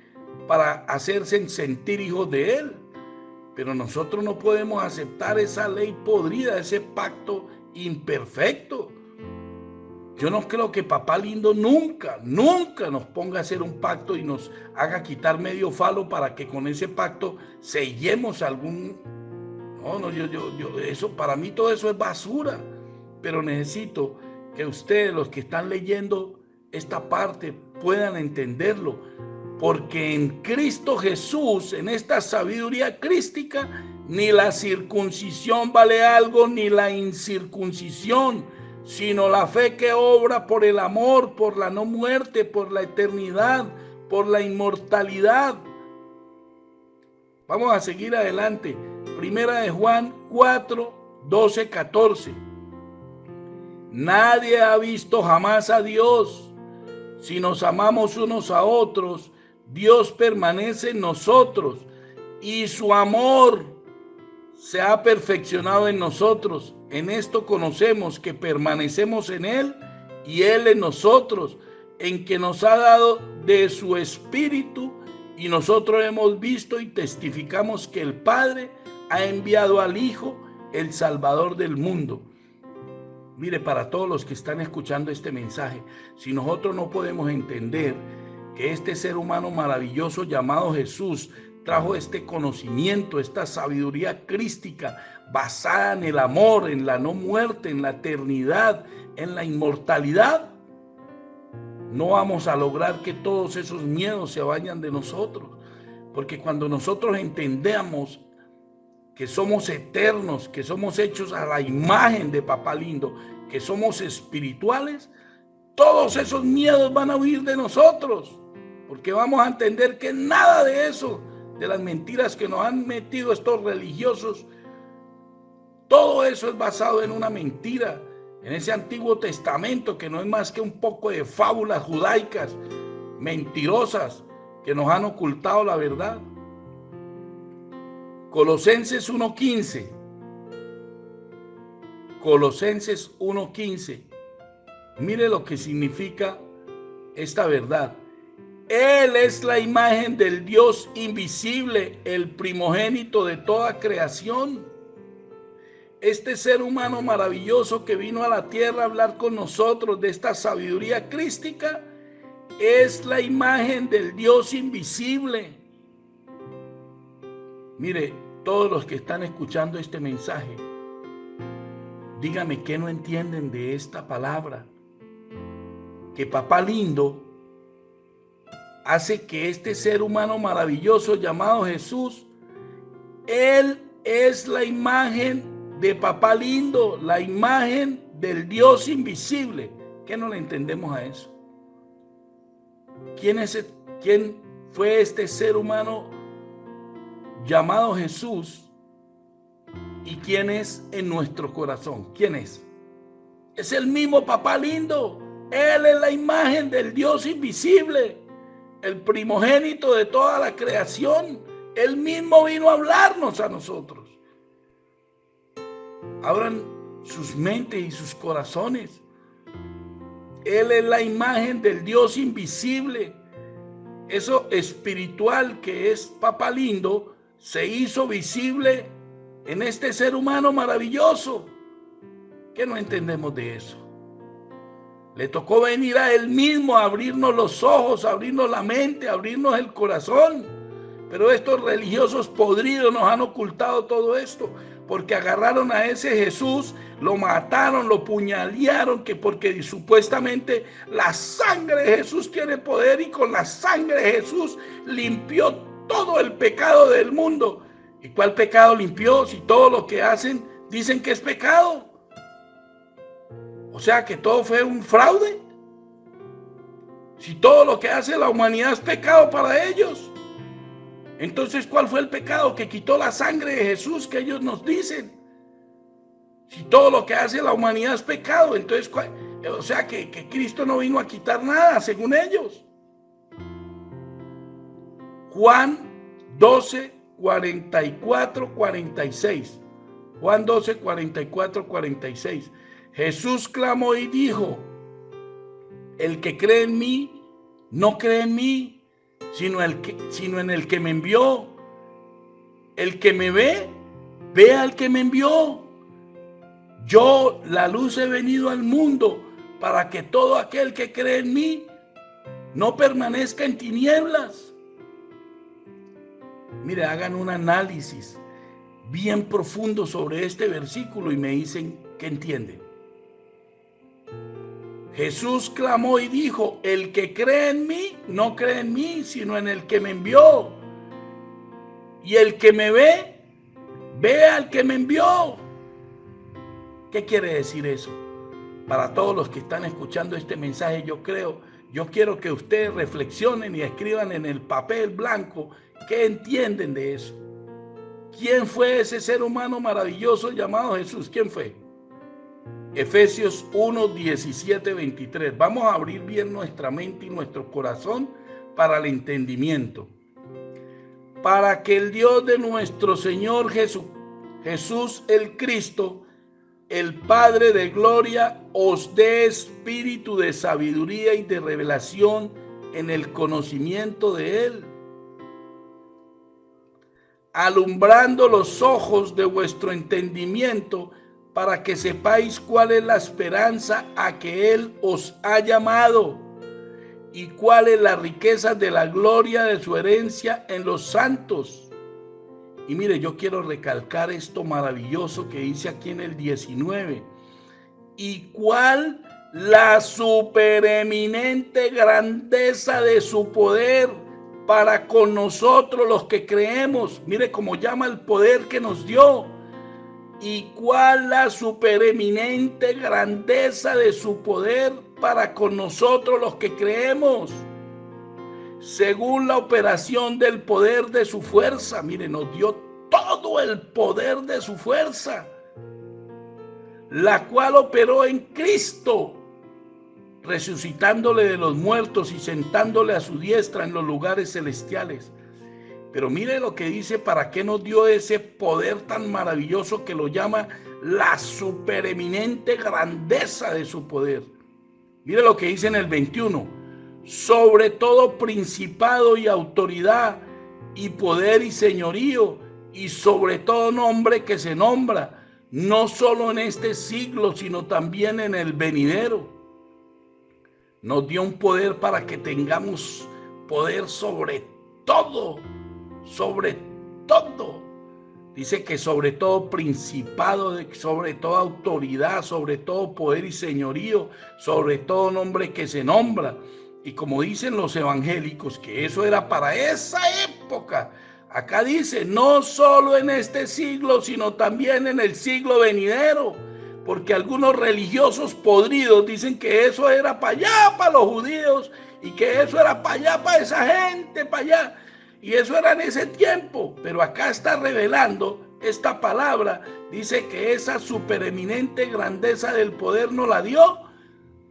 para hacerse sentir hijos de Él. Pero nosotros no podemos aceptar esa ley podrida, ese pacto imperfecto. Yo no creo que papá lindo nunca nos ponga a hacer un pacto y nos haga quitar medio falo para que con ese pacto sellemos algún... No, eso, para mí todo eso es basura. Pero necesito que ustedes, los que están leyendo esta parte, puedan entenderlo. porque en Cristo Jesús, en esta sabiduría crística, ni la circuncisión vale algo, ni la incircuncisión, sino la fe que obra por el amor, por la no muerte, por la eternidad, por la inmortalidad. Vamos a seguir adelante. Primera de Juan 4, 12, 14. Nadie ha visto jamás a Dios. Si nos amamos unos a otros, Dios permanece en nosotros y su amor se ha perfeccionado en nosotros. En esto conocemos que permanecemos en Él y Él en nosotros, en que nos ha dado de su Espíritu, y nosotros hemos visto y testificamos que el Padre ha enviado al Hijo, el Salvador del mundo. Mire, para todos los que están escuchando este mensaje, si nosotros no podemos entender que este ser humano maravilloso llamado Jesús trajo este conocimiento, esta sabiduría crística basada en el amor, en la no muerte, en la eternidad, en la inmortalidad, no vamos a lograr que todos esos miedos se vayan de nosotros. Porque cuando nosotros entendamos que somos eternos, que somos hechos a la imagen de Papá Lindo, que somos espirituales, todos esos miedos van a huir de nosotros, porque vamos a entender que nada de eso, de las mentiras que nos han metido estos religiosos, todo eso es basado en una mentira, en ese Antiguo Testamento que no es más que un poco de fábulas judaicas, mentirosas, que nos han ocultado la verdad. Colosenses 1:15. Colosenses 1:15. Mire lo que significa esta verdad. Él es la imagen del Dios invisible, el primogénito de toda creación. Este ser humano maravilloso que vino a la tierra a hablar con nosotros de esta sabiduría crística es la imagen del Dios invisible. Mire, todos los que están escuchando este mensaje, dígame qué no entienden de esta palabra. Que Papá Lindo hace que este ser humano maravilloso llamado Jesús, Él es la imagen de Papá Lindo, la imagen del Dios invisible. ¿Qué no le entendemos a eso? ¿Quién fue este ser humano llamado Jesús? ¿Y quién es en nuestro corazón? ¿Quién es? Es el mismo Papá Lindo. Él es la imagen del Dios invisible, el primogénito de toda la creación. Él mismo vino a hablarnos a nosotros. Abran sus mentes y sus corazones. Él es la imagen del Dios invisible. Eso espiritual que es Papá Lindo se hizo visible en este ser humano maravilloso. ¿Qué no entendemos de eso? Le tocó venir a Él mismo a abrirnos los ojos, a abrirnos la mente, a abrirnos el corazón. Pero estos religiosos podridos nos han ocultado todo esto, porque agarraron a ese Jesús, lo mataron, lo puñalearon, que porque supuestamente la sangre de Jesús tiene poder y con la sangre de Jesús limpió todo el pecado del mundo. ¿Y cuál pecado limpió? Si todo lo que hacen dicen que es pecado. O sea que todo fue un fraude. Si todo lo que hace la humanidad es pecado para ellos, entonces ¿cuál fue el pecado que quitó la sangre de Jesús que ellos nos dicen? Si todo lo que hace la humanidad es pecado, entonces o sea que Cristo no vino a quitar nada según ellos. Juan 12, 44, 46. Juan 12, 44, 46. Jesús clamó y dijo: el que cree en mí, no cree en mí, sino en el que me envió. El que me ve, ve al que me envió. Yo, la luz, he venido al mundo para que todo aquel que cree en mí no permanezca en tinieblas. Mire, hagan un análisis bien profundo sobre este versículo y me dicen qué entienden. Jesús clamó y dijo: el que cree en mí, no cree en mí, sino en el que me envió. Y el que me ve, ve al que me envió. ¿Qué quiere decir eso? Para todos los que están escuchando este mensaje, yo quiero que ustedes reflexionen y escriban en el papel blanco qué entienden de eso. ¿Quién fue ese ser humano maravilloso llamado Jesús? ¿Quién fue? Efesios 1, 17, 23. Vamos a abrir bien nuestra mente y nuestro corazón para el entendimiento. Para que el Dios de nuestro Señor Jesús el Cristo, el Padre de gloria, os dé espíritu de sabiduría y de revelación en el conocimiento de Él, alumbrando los ojos de vuestro entendimiento, para que sepáis cuál es la esperanza a que Él os ha llamado y cuál es la riqueza de la gloria de su herencia en los santos. Y mire, yo quiero recalcar esto maravilloso que dice aquí en el 19. Y cuál la supereminente grandeza de su poder para con nosotros los que creemos. Mire cómo llama el poder que nos dio. Y cuál la supereminente grandeza de su poder para con nosotros los que creemos, según la operación del poder de su fuerza. Mire, nos dio todo el poder de su fuerza, la cual operó en Cristo, resucitándole de los muertos y sentándole a su diestra en los lugares celestiales. Pero mire lo que dice, para qué nos dio ese poder tan maravilloso que lo llama la supereminente grandeza de su poder. Mire lo que dice en el 21. Sobre todo principado y autoridad y poder y señorío, y sobre todo nombre que se nombra, no solo en este siglo, sino también en el venidero. Nos dio un poder para que tengamos poder sobre todo. Sobre todo, dice que sobre todo principado, sobre toda autoridad, sobre todo poder y señorío, sobre todo nombre que se nombra. Y como dicen los evangélicos, que eso era para esa época. Acá dice, no solo en este siglo, sino también en el siglo venidero. Porque algunos religiosos podridos dicen que eso era para allá, para los judíos, y que eso era para allá, para esa gente, para allá. Y eso era en ese tiempo, pero acá está revelando esta palabra. Dice que esa supereminente grandeza del poder nos la dio,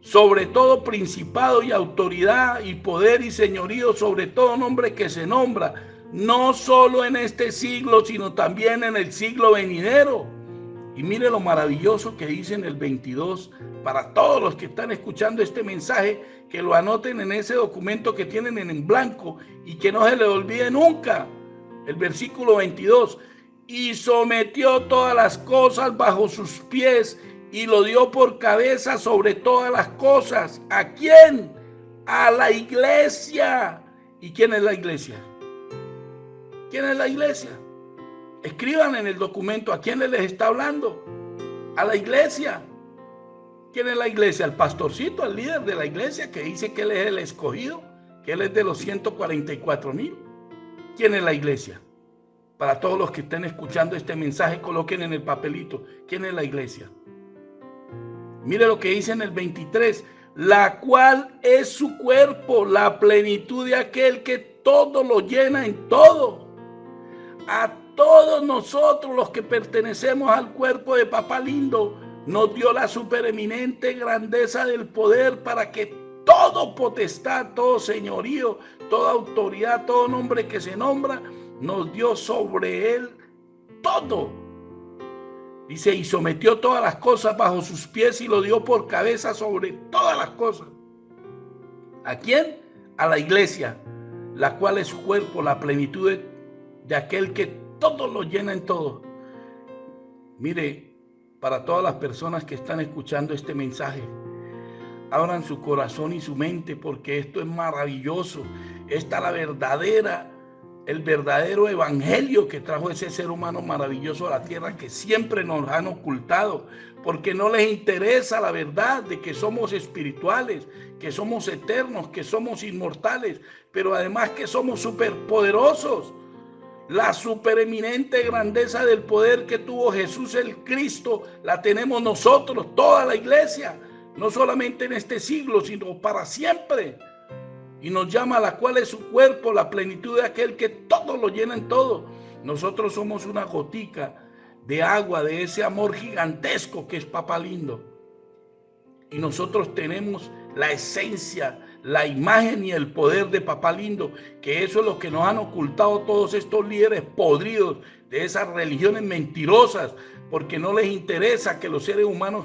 sobre todo principado y autoridad y poder y señorío, sobre todo nombre que se nombra, no solo en este siglo, sino también en el siglo venidero. Y mire lo maravilloso que dice en el 22, para todos los que están escuchando este mensaje, que lo anoten en ese documento que tienen en blanco y que no se les olvide nunca. El versículo 22, y sometió todas las cosas bajo sus pies y lo dio por cabeza sobre todas las cosas. ¿A quién? A la iglesia. ¿Y quién es la iglesia? ¿Quién es la iglesia? Escriban en el documento a quién les está hablando. A la iglesia. ¿Quién es la iglesia? Al pastorcito, al líder de la iglesia, que dice que él es el escogido, que él es de los 144,000. ¿Quién es la iglesia? Para todos los que estén escuchando este mensaje, coloquen en el papelito, ¿quién es la iglesia? Mire lo que dice en el 23, la cual es su cuerpo, la plenitud de aquel que todo lo llena en todo. A todos nosotros los que pertenecemos al cuerpo de Papá Lindo, nos dio la supereminente grandeza del poder para que todo potestad, todo señorío, toda autoridad, todo nombre que se nombra, nos dio sobre él todo. Dice, y sometió todas las cosas bajo sus pies y lo dio por cabeza sobre todas las cosas. ¿A quién? A la iglesia, la cual es su cuerpo, la plenitud de aquel que todo lo llena en todo. Mire, para todas las personas que están escuchando este mensaje, abran su corazón y su mente, porque esto es maravilloso. Esta es la verdadera el verdadero evangelio que trajo ese ser humano maravilloso a la tierra, que siempre nos han ocultado, porque no les interesa la verdad de que somos espirituales, que somos eternos, que somos inmortales, pero además que somos superpoderosos. La supereminente grandeza del poder que tuvo Jesús el Cristo la tenemos nosotros, toda la iglesia, no solamente en este siglo, sino para siempre. Y nos llama a la cual es su cuerpo, la plenitud de aquel que todo lo llena en todo. Nosotros somos una gotica de agua de ese amor gigantesco que es Papá Lindo. Y nosotros tenemos la esencia, la imagen y el poder de Papá Lindo, que eso es lo que nos han ocultado todos estos líderes podridos de esas religiones mentirosas, porque no les interesa que los seres humanos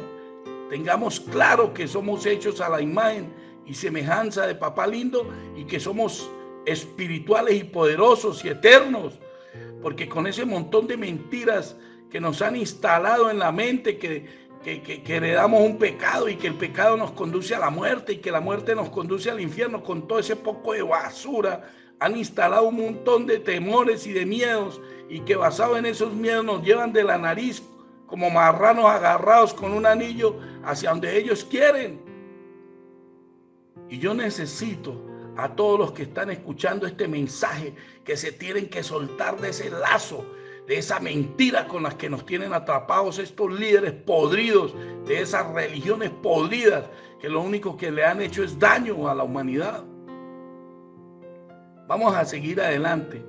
tengamos claro que somos hechos a la imagen y semejanza de Papá Lindo y que somos espirituales y poderosos y eternos, porque con ese montón de mentiras que nos han instalado en la mente, que heredamos un pecado y que el pecado nos conduce a la muerte y que la muerte nos conduce al infierno, con todo ese poco de basura han instalado un montón de temores y de miedos, y que basado en esos miedos nos llevan de la nariz como marranos agarrados con un anillo hacia donde ellos quieren. Y yo necesito a todos los que están escuchando este mensaje que se tienen que soltar de ese lazo, de esa mentira con las que nos tienen atrapados estos líderes podridos, de esas religiones podridas que lo único que le han hecho es daño a la humanidad. Vamos a seguir adelante,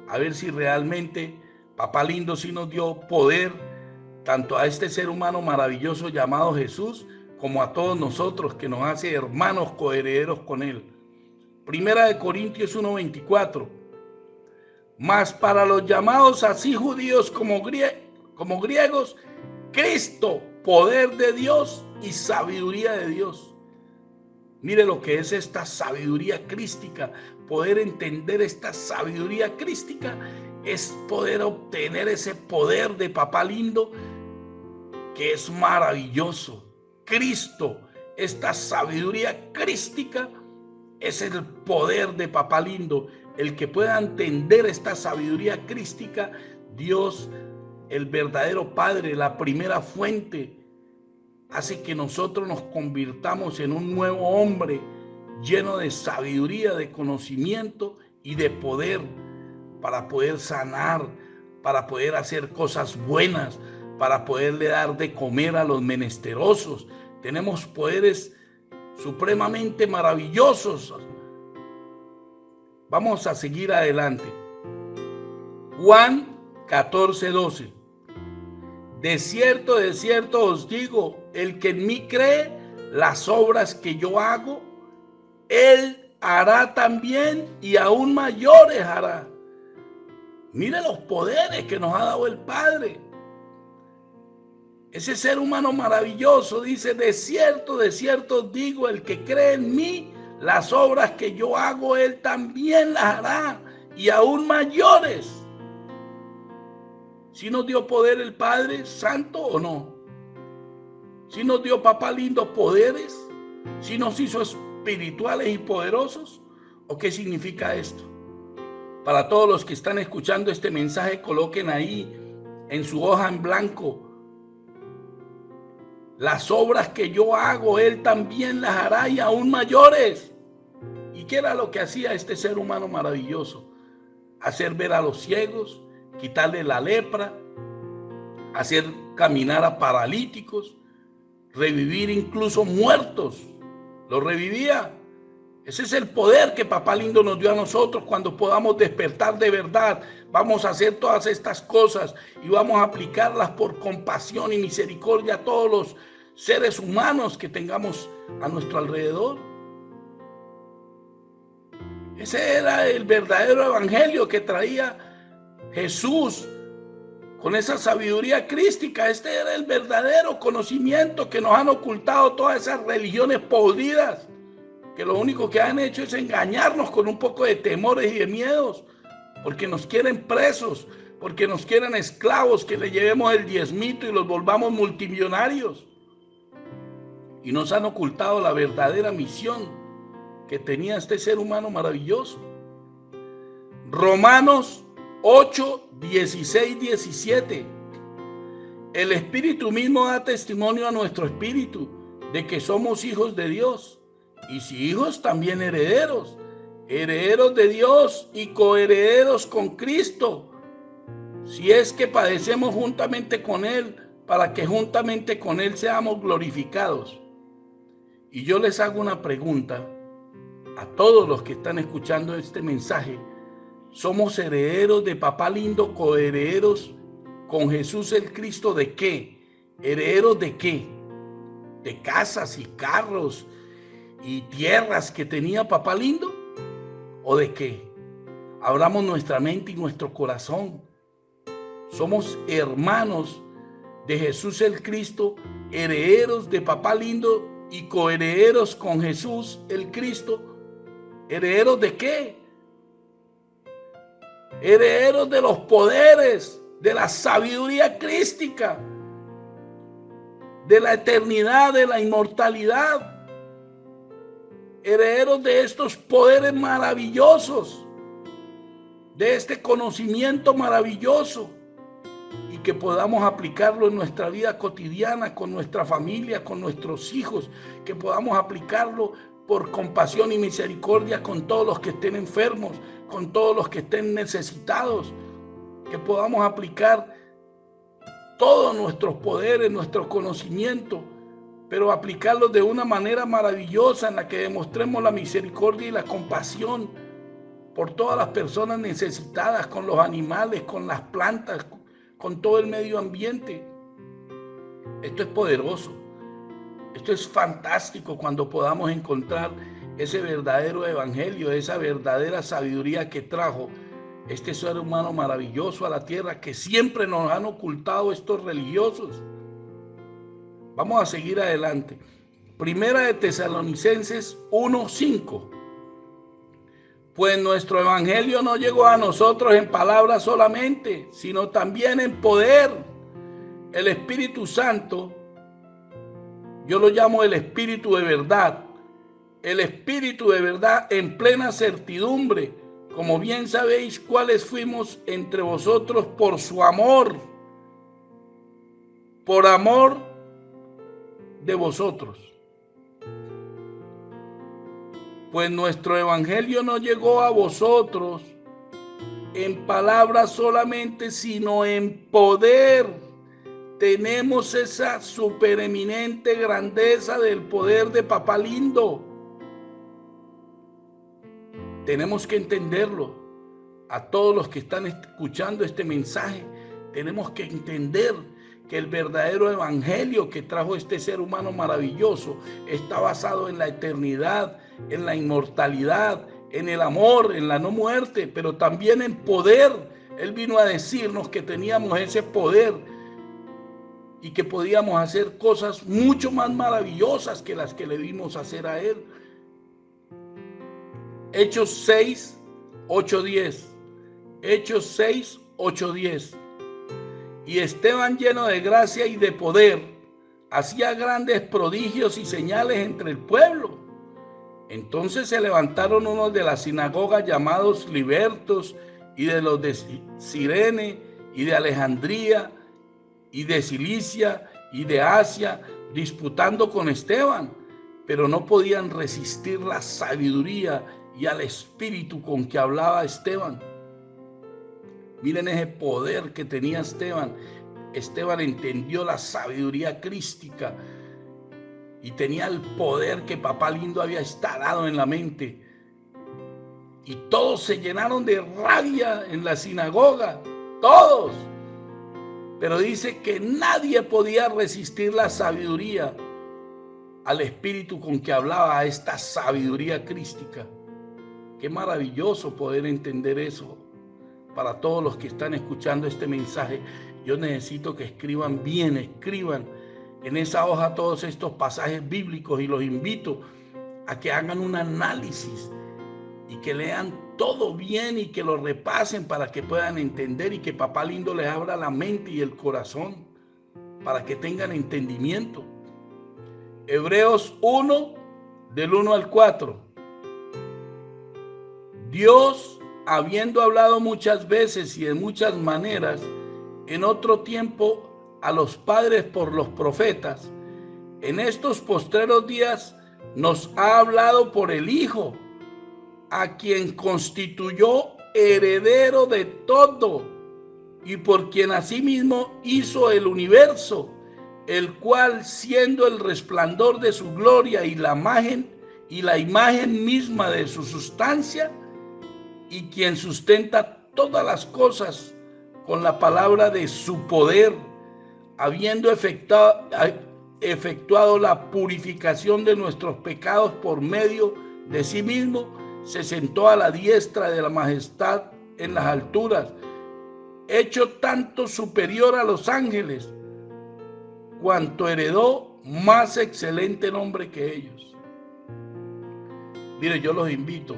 a ver si realmente Papá Lindo sí nos dio poder tanto a este ser humano maravilloso llamado Jesús, como a todos nosotros, que nos hace hermanos coherederos con él. Primera de Corintios 1:24. Mas para los llamados así judíos como griegos, Cristo, poder de Dios y sabiduría de Dios. Mire lo que es esta sabiduría crística. Poder entender esta sabiduría crística es poder obtener ese poder de Papá Lindo, que es maravilloso. Cristo, esta sabiduría crística, es el poder de Papá Lindo. El que pueda entender esta sabiduría crística, Dios, el verdadero Padre, la primera fuente, hace que nosotros nos convirtamos en un nuevo hombre lleno de sabiduría, de conocimiento y de poder, para poder sanar, para poder hacer cosas buenas, para poderle dar de comer a los menesterosos. Tenemos poderes supremamente maravillosos. Vamos a seguir adelante. Juan 14:12. De cierto os digo, el que en mí cree, las obras que yo hago, él hará también, y aún mayores hará. Mire los poderes que nos ha dado el Padre. Ese ser humano maravilloso dice: de cierto os digo, el que cree en mí, las obras que yo hago, él también las hará, y aún mayores. ¿Sí nos dio poder el Padre Santo o no? ¿Sí nos dio Papá Lindo poderes? ¿Sí nos hizo espirituales y poderosos? ¿O qué significa esto? Para todos los que están escuchando este mensaje, coloquen ahí en su hoja en blanco: las obras que yo hago, él también las hará, y aún mayores. ¿Y qué era lo que hacía este ser humano maravilloso? Hacer ver a los ciegos, quitarle la lepra, hacer caminar a paralíticos, revivir incluso muertos. Los revivía. Ese es el poder que Papá Lindo nos dio a nosotros. Cuando podamos despertar de verdad, vamos a hacer todas estas cosas y vamos a aplicarlas por compasión y misericordia a todos los seres humanos que tengamos a nuestro alrededor. Ese era el verdadero evangelio que traía Jesús con esa sabiduría crística. Este era el verdadero conocimiento que nos han ocultado todas esas religiones podridas, que lo único que han hecho es engañarnos con un poco de temores y de miedos, porque nos quieren presos, porque nos quieren esclavos, que le llevemos el diezmito y los volvamos multimillonarios. Y nos han ocultado la verdadera misión que tenía este ser humano maravilloso. Romanos 8, 16, 17. El Espíritu mismo da testimonio a nuestro espíritu de que somos hijos de Dios, y si hijos, también herederos, herederos de Dios y coherederos con Cristo, si es que padecemos juntamente con Él, para que juntamente con Él seamos glorificados. Y yo les hago una pregunta a todos los que están escuchando este mensaje. ¿Somos herederos de Papá Lindo, coherederos con Jesús el Cristo de qué? ¿Herederos de qué? ¿De casas y carros y tierras que tenía Papá Lindo? ¿O de qué? Abramos nuestra mente y nuestro corazón. Somos hermanos de Jesús el Cristo, herederos de Papá Lindo y coherederos con Jesús el Cristo. ¿Herederos de qué? Herederos de los poderes, de la sabiduría crística, de la eternidad, de la inmortalidad. Herederos de estos poderes maravillosos, de este conocimiento maravilloso, y que podamos aplicarlo en nuestra vida cotidiana, con nuestra familia, con nuestros hijos, que podamos aplicarlo por compasión y misericordia con todos los que estén enfermos, con todos los que estén necesitados, que podamos aplicar todos nuestros poderes, nuestro conocimiento, pero aplicarlos de una manera maravillosa en la que demostremos la misericordia y la compasión por todas las personas necesitadas, con los animales, con las plantas, con todo el medio ambiente. Esto es poderoso. Esto es fantástico cuando podamos encontrar ese verdadero evangelio, esa verdadera sabiduría que trajo este ser humano maravilloso a la tierra, que siempre nos han ocultado estos religiosos. Vamos a seguir adelante. Primera de Tesalonicenses 1:5. Pues nuestro evangelio no llegó a nosotros en palabras solamente, sino también en poder. El Espíritu Santo, yo lo llamo el Espíritu de verdad. El Espíritu de verdad en plena certidumbre, como bien sabéis cuáles fuimos entre vosotros por su amor, por amor de vosotros. Pues nuestro evangelio no llegó a vosotros en palabras solamente, sino en poder. Tenemos esa supereminente grandeza del poder de Papá Lindo. Tenemos que entenderlo. A todos los que están escuchando este mensaje, tenemos que entender que el verdadero evangelio que trajo este ser humano maravilloso está basado en la eternidad, en la inmortalidad, en el amor, en la no muerte, pero también en poder. Él vino a decirnos que teníamos ese poder y que podíamos hacer cosas mucho más maravillosas que las que le vimos hacer a él. Hechos 6, 8, 10. Hechos 6, 8, 10. Y Esteban, lleno de gracia y de poder, hacía grandes prodigios y señales entre el pueblo. Entonces se levantaron unos de la sinagoga llamados libertos, y de los de Cirene y de Alejandría y de Cilicia y de Asia, disputando con Esteban, pero no podían resistir la sabiduría y al espíritu con que hablaba Esteban. Miren ese poder que tenía Esteban. Esteban entendió la sabiduría crística y tenía el poder que Papá Lindo había instalado en la mente. Y todos se llenaron de rabia en la sinagoga, todos. Pero dice que nadie podía resistir la sabiduría, al espíritu con que hablaba, a esta sabiduría crística. Qué maravilloso poder entender eso. Para todos los que están escuchando este mensaje, yo necesito que escriban bien, escriban en esa hoja todos estos pasajes bíblicos, y los invito a que hagan un análisis y que lean todo bien y que lo repasen para que puedan entender, y que Papá Lindo les abra la mente y el corazón para que tengan entendimiento. Hebreos 1, del 1 al 4. Dios habiendo hablado muchas veces y de muchas maneras, en otro tiempo a los padres por los profetas, en estos postreros días nos ha hablado por el Hijo, a quien constituyó heredero de todo y por quien asimismo hizo el universo, el cual, siendo el resplandor de su gloria y la imagen misma de su sustancia, y quien sustenta todas las cosas con la palabra de su poder, habiendo efectuado la purificación de nuestros pecados por medio de sí mismo, se sentó a la diestra de la majestad en las alturas, hecho tanto superior a los ángeles, cuanto heredó más excelente nombre que ellos. Mire, yo los invito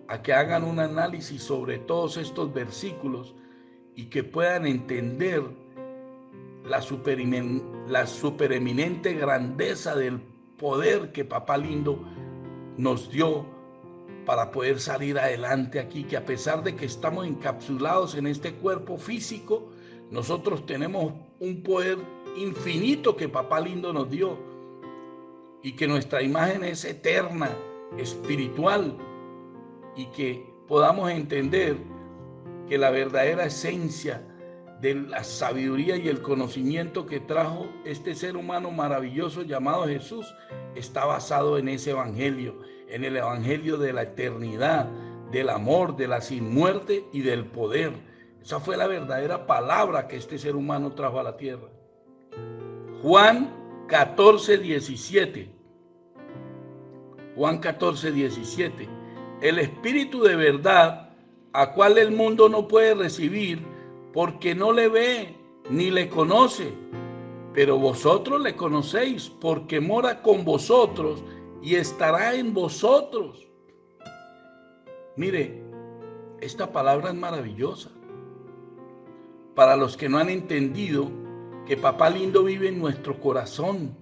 a que hagan un análisis sobre todos estos versículos y que puedan entender la supereminente grandeza del poder que Papá Lindo nos dio para poder salir adelante aquí, que a pesar de que estamos encapsulados en este cuerpo físico, nosotros tenemos un poder infinito que Papá Lindo nos dio y que nuestra imagen es eterna, espiritual, y que podamos entender que la verdadera esencia de la sabiduría y el conocimiento que trajo este ser humano maravilloso llamado Jesús está basado en ese evangelio, en el evangelio de la eternidad, del amor, de la sin muerte y del poder. Esa fue la verdadera palabra que este ser humano trajo a la tierra. Juan 14:17. Juan 14:17. El Espíritu de verdad, a cual el mundo no puede recibir, porque no le ve ni le conoce, pero vosotros le conocéis, porque mora con vosotros y estará en vosotros. Mire, esta palabra es maravillosa. Para los que no han entendido que Papá Lindo vive en nuestro corazón,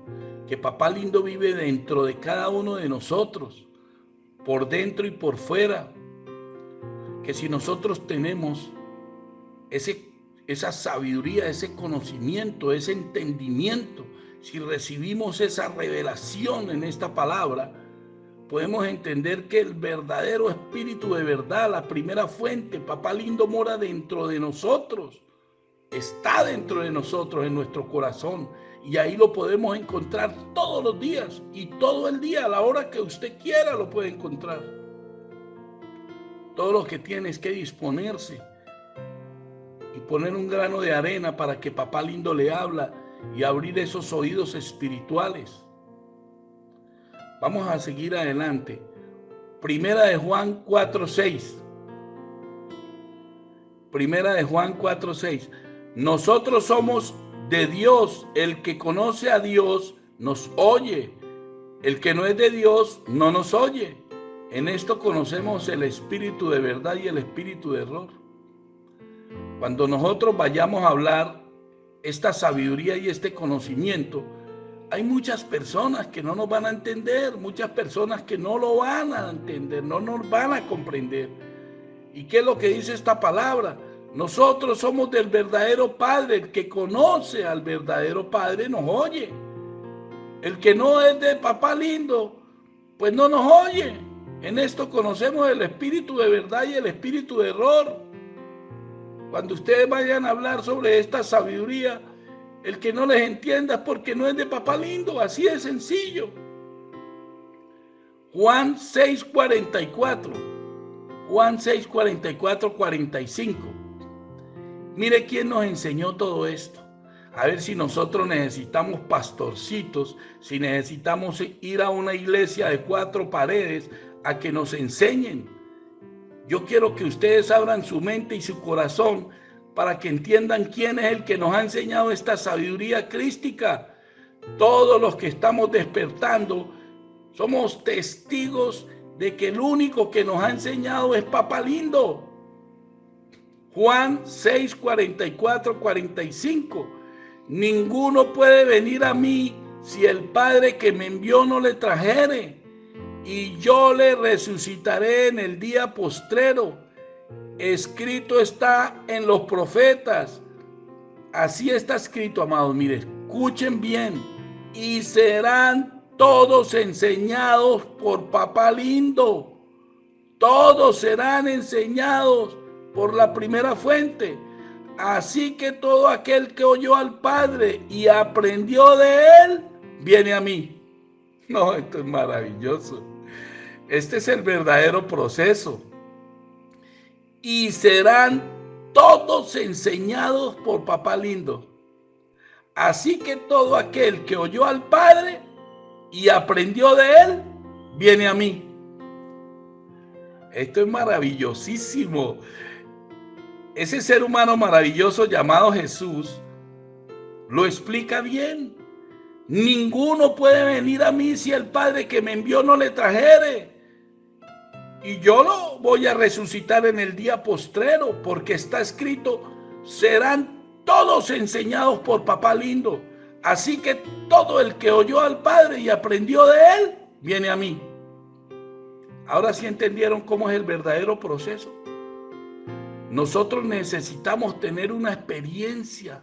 que Papá Lindo vive dentro de cada uno de nosotros, por dentro y por fuera, que si nosotros tenemos esa sabiduría, ese conocimiento, ese entendimiento, si recibimos esa revelación en esta palabra, podemos entender que el verdadero Espíritu de verdad, la primera fuente, Papá Lindo, mora dentro de nosotros, está dentro de nosotros, en nuestro corazón, y ahí lo podemos encontrar todos los días y todo el día, a la hora que usted quiera lo puede encontrar. Todo lo que tiene es que disponerse y poner un grano de arena para que Papá Lindo le habla y abrir esos oídos espirituales. Vamos a seguir adelante. Primera de Juan 4:6. Primera de Juan 4:6. Nosotros somos de Dios. El que conoce a Dios nos oye. El que no es de Dios no nos oye. En esto conocemos el espíritu de verdad y el espíritu de error. Cuando nosotros vayamos a hablar esta sabiduría y este conocimiento, hay muchas personas que no nos van a entender, muchas personas que no lo van a entender, no nos van a comprender. ¿Y qué es lo que dice esta palabra? Nosotros somos del verdadero Padre. El que conoce al verdadero Padre nos oye. El que no es de Papá Lindo, pues no nos oye. En esto conocemos el espíritu de verdad y el espíritu de error. Cuando ustedes vayan a hablar sobre esta sabiduría, el que no les entienda es porque no es de Papá Lindo, así de sencillo. Juan 6:44. Juan 6:44, 45. Mire quién nos enseñó todo esto. A ver si nosotros necesitamos pastorcitos, si necesitamos ir a una iglesia de 4 paredes a que nos enseñen. Yo quiero que ustedes abran su mente y su corazón para que entiendan quién es el que nos ha enseñado esta sabiduría crística. Todos los que estamos despertando somos testigos de que el único que nos ha enseñado es Papá Lindo. Juan 6:44, 45. Ninguno puede venir a mí si el Padre que me envió no le trajere, y yo le resucitaré en el día postrero. escrito está en los profetas. Así está escrito, amados. Mire, escuchen bien. Y serán todos enseñados por Papá Lindo. Todos serán enseñados por la primera fuente. Así que todo aquel que oyó al Padre y aprendió de él, viene a mí. No, esto es maravilloso. Este es el verdadero proceso. Y serán todos enseñados por Papá Lindo. Así que todo aquel que oyó al Padre y aprendió de él, viene a mí. Esto es maravillosísimo. Ese ser humano maravilloso llamado Jesús lo explica bien. Ninguno puede venir a mí si el Padre que me envió no le trajere. Y yo lo voy a resucitar en el día postrero, porque está escrito, serán todos enseñados por Papá Lindo. Así que todo el que oyó al Padre y aprendió de él, viene a mí. Ahora sí entendieron cómo es el verdadero proceso. Nosotros necesitamos tener una experiencia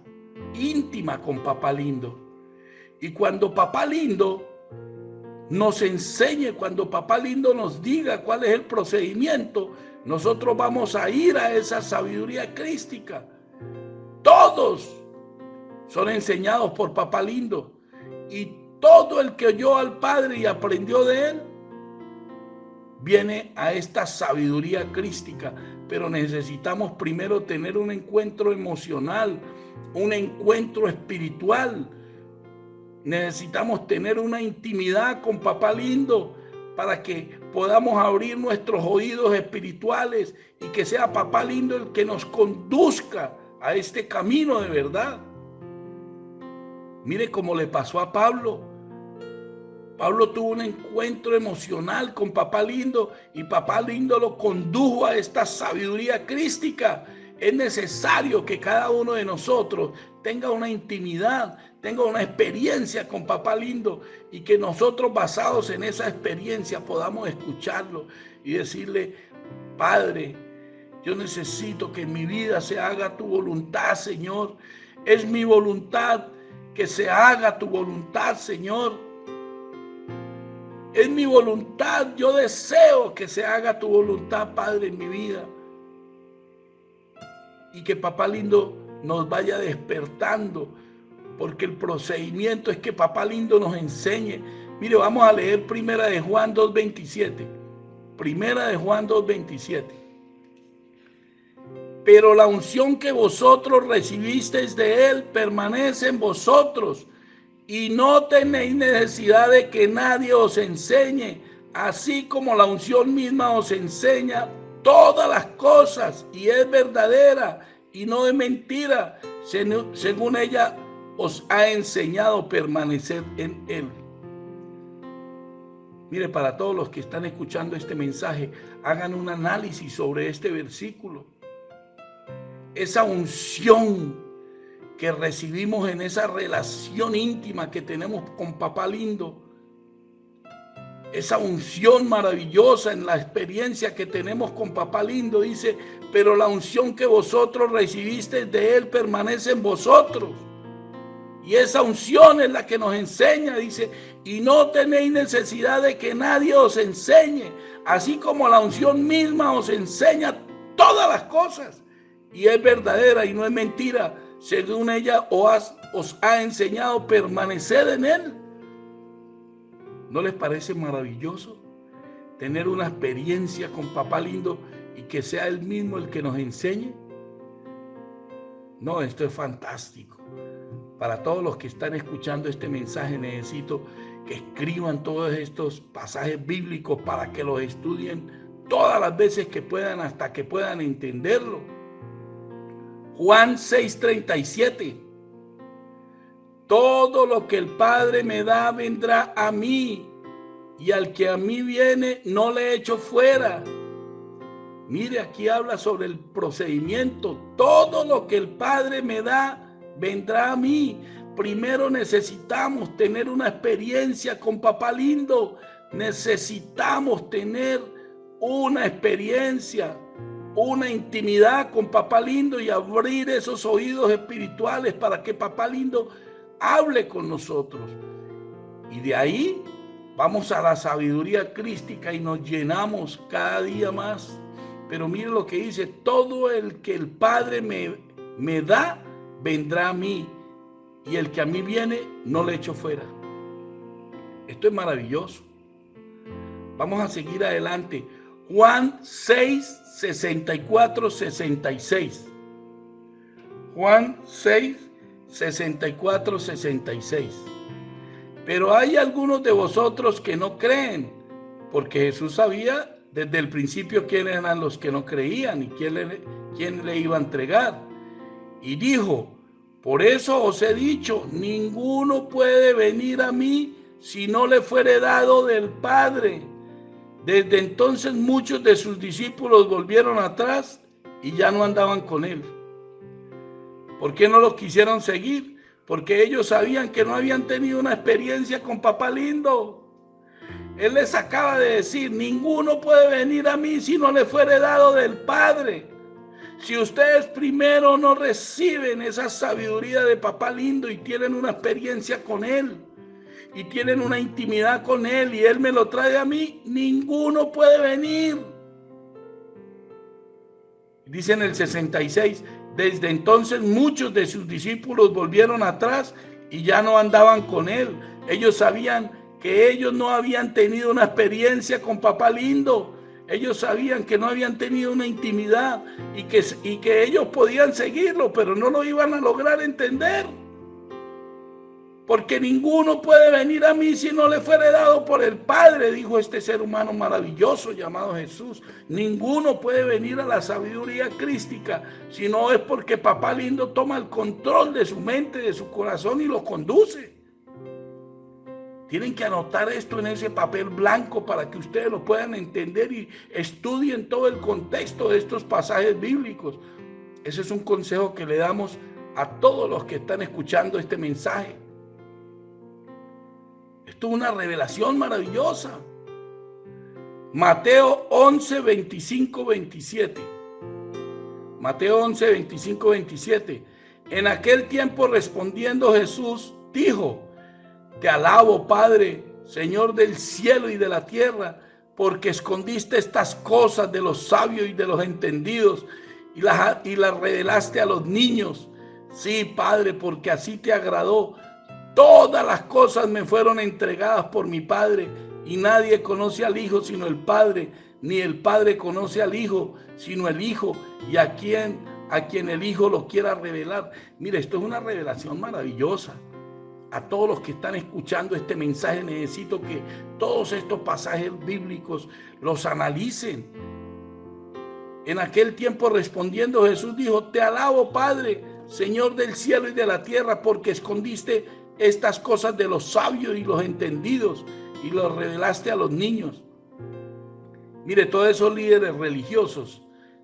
íntima con Papá Lindo. Y cuando Papá Lindo nos enseñe, cuando Papá Lindo nos diga cuál es el procedimiento, nosotros vamos a ir a esa sabiduría crística. Todos son enseñados por Papá Lindo. Y todo el que oyó al Padre y aprendió de él, viene a esta sabiduría crística. Pero necesitamos primero tener un encuentro emocional, un encuentro espiritual. Necesitamos tener una intimidad con Papá Lindo para que podamos abrir nuestros oídos espirituales y que sea Papá Lindo el que nos conduzca a este camino de verdad. Mire cómo le pasó a Pablo. Pablo tuvo un encuentro emocional con Papá Lindo y Papá Lindo lo condujo a esta sabiduría crística. Es necesario que cada uno de nosotros tenga una intimidad, tenga una experiencia con Papá Lindo y que nosotros, basados en esa experiencia, podamos escucharlo y decirle: Padre, yo necesito que en mi vida se haga tu voluntad, Señor. Es mi voluntad que se haga tu voluntad, Señor. Es mi voluntad, yo deseo que se haga tu voluntad, Padre, en mi vida. Y que Papá Lindo nos vaya despertando, porque el procedimiento es que Papá Lindo nos enseñe. Mire, vamos a leer Primera de Juan 2:27. Primera de Juan 2:27. Pero la unción que vosotros recibisteis de él permanece en vosotros, y no tenéis necesidad de que nadie os enseñe, así como la unción misma os enseña todas las cosas, y es verdadera y no es mentira, según ella os ha enseñado permanecer en él. Mire, para todos los que están escuchando este mensaje, hagan un análisis sobre este versículo. Esa unción que recibimos en esa relación íntima que tenemos con Papá Lindo, esa unción maravillosa en la experiencia que tenemos con Papá Lindo, dice, pero la unción que vosotros recibisteis de él permanece en vosotros. Y esa unción es la que nos enseña, dice, y no tenéis necesidad de que nadie os enseñe, así como la unción misma os enseña todas las cosas, y es verdadera y no es mentira, según ella os ha enseñado permanecer en él. ¿No les parece maravilloso tener una experiencia con Papá Lindo y que sea él mismo el que nos enseñe? No, esto es fantástico. Para todos los que están escuchando este mensaje, necesito que escriban todos estos pasajes bíblicos para que los estudien todas las veces que puedan, hasta que puedan entenderlo. Juan 6:37. Todo lo que el Padre me da vendrá a mí, y al que a mí viene no le echo fuera. Mire, aquí habla sobre el procedimiento. Todo lo que el Padre me da vendrá a mí. Primero necesitamos tener una experiencia con Papá Lindo. Necesitamos tener una experiencia una intimidad con Papá Lindo y abrir esos oídos espirituales para que Papá Lindo hable con nosotros. Y de ahí vamos a la sabiduría crística y nos llenamos cada día más. Pero mire lo que dice: todo el que el Padre me da, vendrá a mí, y el que a mí viene, no le echo fuera. Esto es maravilloso. Vamos a seguir adelante. Juan 6, 64, 66. Juan 6, 64, 66. Pero hay algunos de vosotros que no creen, porque Jesús sabía desde el principio quiénes eran los que no creían y quién le iba a entregar. Y dijo: por eso os he dicho, ninguno puede venir a mí si no le fuere dado del Padre. Desde entonces muchos de sus discípulos volvieron atrás y ya no andaban con él. ¿Por qué no los quisieron seguir? Porque ellos sabían que no habían tenido una experiencia con Papá Lindo. Él les acaba de decir: ninguno puede venir a mí si no le fuere dado del Padre. Si ustedes primero no reciben esa sabiduría de Papá Lindo y tienen una experiencia con él, y tienen una intimidad con él, y él me lo trae a mí, ninguno puede venir. Dice en el 66, desde entonces muchos de sus discípulos volvieron atrás y ya no andaban con él. Ellos sabían que ellos no habían tenido una experiencia con Papá Lindo. Ellos sabían que no habían tenido una intimidad y que ellos podían seguirlo, pero no lo iban a lograr entender. Porque ninguno puede venir a mí si no le fuere dado por el Padre, dijo este ser humano maravilloso llamado Jesús. Ninguno puede venir a la sabiduría crística si no es porque Papá Lindo toma el control de su mente, de su corazón y lo conduce. Tienen que anotar esto en ese papel blanco para que ustedes lo puedan entender y estudien todo el contexto de estos pasajes bíblicos. Ese es un consejo que le damos a todos los que están escuchando este mensaje. Esto es una revelación maravillosa. Mateo 11, 25, 27. Mateo 11, 25, 27. En aquel tiempo respondiendo Jesús dijo: te alabo, Padre, Señor del cielo y de la tierra, porque escondiste estas cosas de los sabios y de los entendidos y las revelaste a los niños. Sí, Padre, porque así te agradó. Todas las cosas me fueron entregadas por mi Padre, y nadie conoce al Hijo sino el Padre, ni el Padre conoce al Hijo sino el Hijo, y a quien el Hijo lo quiera revelar. Mire, esto es una revelación maravillosa. A todos los que están escuchando este mensaje, necesito que todos estos pasajes bíblicos los analicen. En aquel tiempo respondiendo Jesús dijo: te alabo, Padre, Señor del cielo y de la tierra, porque escondiste estas cosas de los sabios y los entendidos y los revelaste a los niños. Mire, todos esos líderes religiosos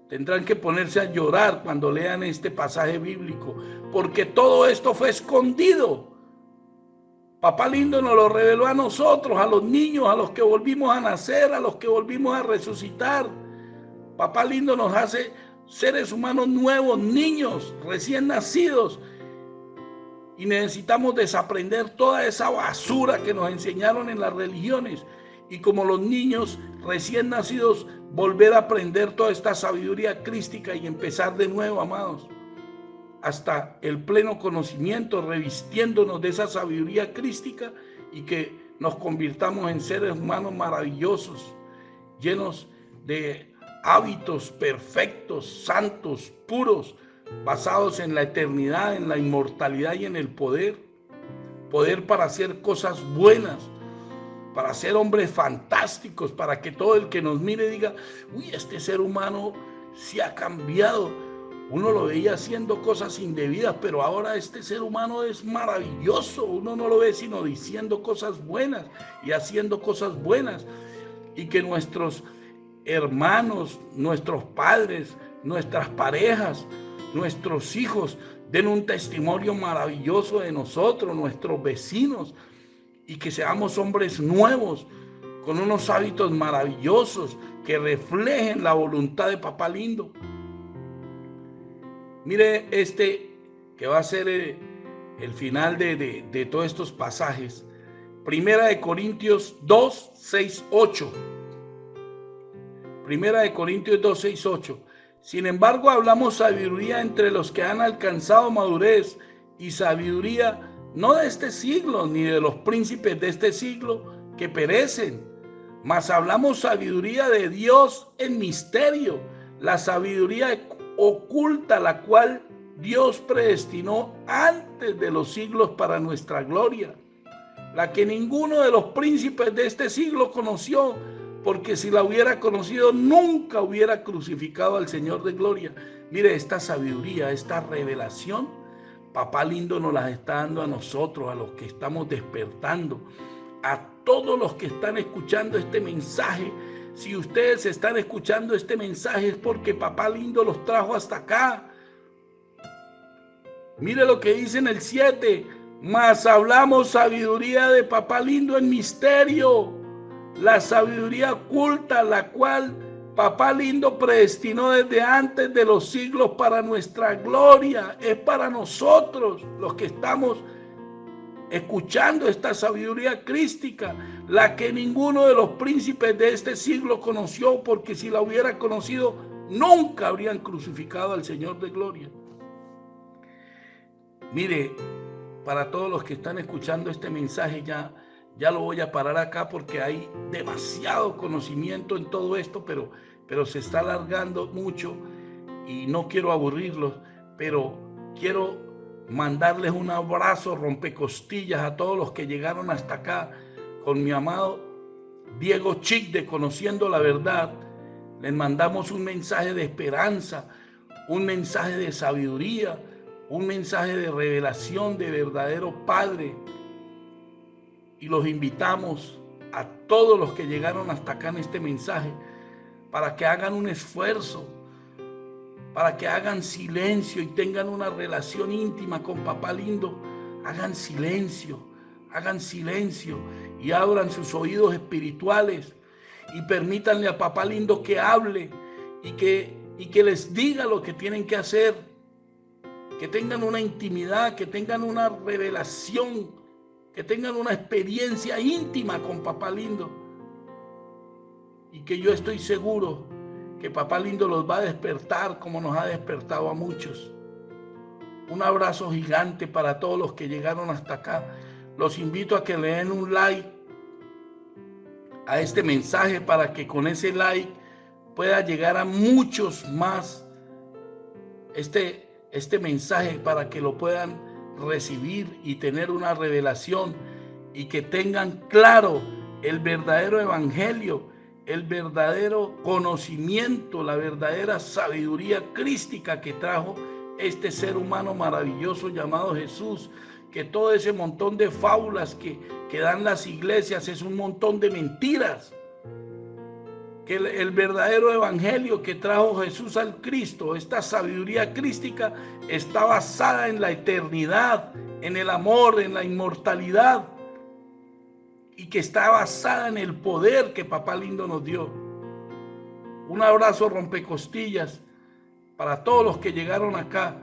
tendrán que ponerse a llorar cuando lean este pasaje bíblico, porque todo esto fue escondido. Papá Lindo nos lo reveló a nosotros, a los niños, a los que volvimos a nacer, a los que volvimos a resucitar. Papá Lindo nos hace seres humanos nuevos, niños recién nacidos. Y necesitamos desaprender toda esa basura que nos enseñaron en las religiones. Y como los niños recién nacidos, volver a aprender toda esta sabiduría crística y empezar de nuevo, amados, hasta el pleno conocimiento, revistiéndonos de esa sabiduría crística y que nos convirtamos en seres humanos maravillosos, llenos de hábitos perfectos, santos, puros, basados en la eternidad, en la inmortalidad y en el poder para hacer cosas buenas, para ser hombres fantásticos, para que todo el que nos mire diga: uy, este ser humano se ha cambiado. Uno lo veía haciendo cosas indebidas, pero ahora este ser humano es maravilloso. Uno no lo ve sino diciendo cosas buenas y haciendo cosas buenas. Y que nuestros hermanos, nuestros padres, nuestras parejas, nuestros hijos den un testimonio maravilloso de nosotros, nuestros vecinos, y que seamos hombres nuevos, con unos hábitos maravillosos, que reflejen la voluntad de Papá Lindo. Mire que va a ser el final de todos estos pasajes. Primera de Corintios 2, 6, 8. Primera de Corintios 2, 6, 8. Sin embargo, hablamos sabiduría entre los que han alcanzado madurez, y sabiduría no de este siglo, ni de los príncipes de este siglo que perecen, mas hablamos sabiduría de Dios en misterio, la sabiduría oculta, la cual Dios predestinó antes de los siglos para nuestra gloria, la que ninguno de los príncipes de este siglo conoció, porque si la hubiera conocido nunca hubiera crucificado al Señor de gloria. Mire, esta sabiduría, esta revelación, Papá Lindo nos las está dando a nosotros, a los que estamos despertando, a todos los que están escuchando este mensaje. Si ustedes están escuchando este mensaje es porque Papá Lindo los trajo hasta acá. Mire lo que dice en el 7, mas hablamos sabiduría de Papá Lindo en misterio, la sabiduría oculta, la cual Papá Lindo predestinó desde antes de los siglos para nuestra gloria. Es para nosotros los que estamos escuchando esta sabiduría crística, la que ninguno de los príncipes de este siglo conoció, porque si la hubiera conocido nunca habrían crucificado al Señor de gloria. Mire, para todos los que están escuchando este mensaje, ya lo voy a parar acá porque hay demasiado conocimiento en todo esto, pero se está alargando mucho y no quiero aburrirlos, pero quiero mandarles un abrazo rompecostillas a todos los que llegaron hasta acá con mi amado Diego Chic de Conociendo la Verdad. Les mandamos un mensaje de esperanza, un mensaje de sabiduría, un mensaje de revelación de verdadero Padre, y los invitamos a todos los que llegaron hasta acá en este mensaje para que hagan un esfuerzo, para que hagan silencio y tengan una relación íntima con Papá Lindo. Hagan silencio y abran sus oídos espirituales y permítanle a Papá Lindo que hable y que les diga lo que tienen que hacer, que tengan una intimidad, que tengan una revelación, que tengan una experiencia íntima con Papá Lindo, y que yo estoy seguro que Papá Lindo los va a despertar como nos ha despertado a muchos. Un abrazo gigante para todos los que llegaron hasta acá. Los invito a que le den un like a este mensaje para que con ese like pueda llegar a muchos más este mensaje, para que lo puedan recibir y tener una revelación y que tengan claro el verdadero evangelio, el verdadero conocimiento, la verdadera sabiduría crística que trajo este ser humano maravilloso llamado Jesús, que todo ese montón de fábulas que dan las iglesias es un montón de mentiras, que el verdadero evangelio que trajo Jesús al Cristo, esta sabiduría crística, está basada en la eternidad, en el amor, en la inmortalidad, y que está basada en el poder que Papá Lindo nos dio. Un abrazo rompecostillas para todos los que llegaron acá.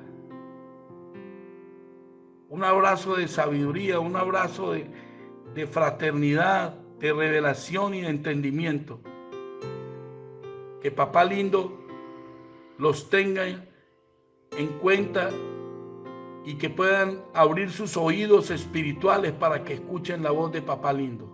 Un abrazo de sabiduría, un abrazo de fraternidad, de revelación y de entendimiento. Que Papá Lindo los tenga en cuenta y que puedan abrir sus oídos espirituales para que escuchen la voz de Papá Lindo.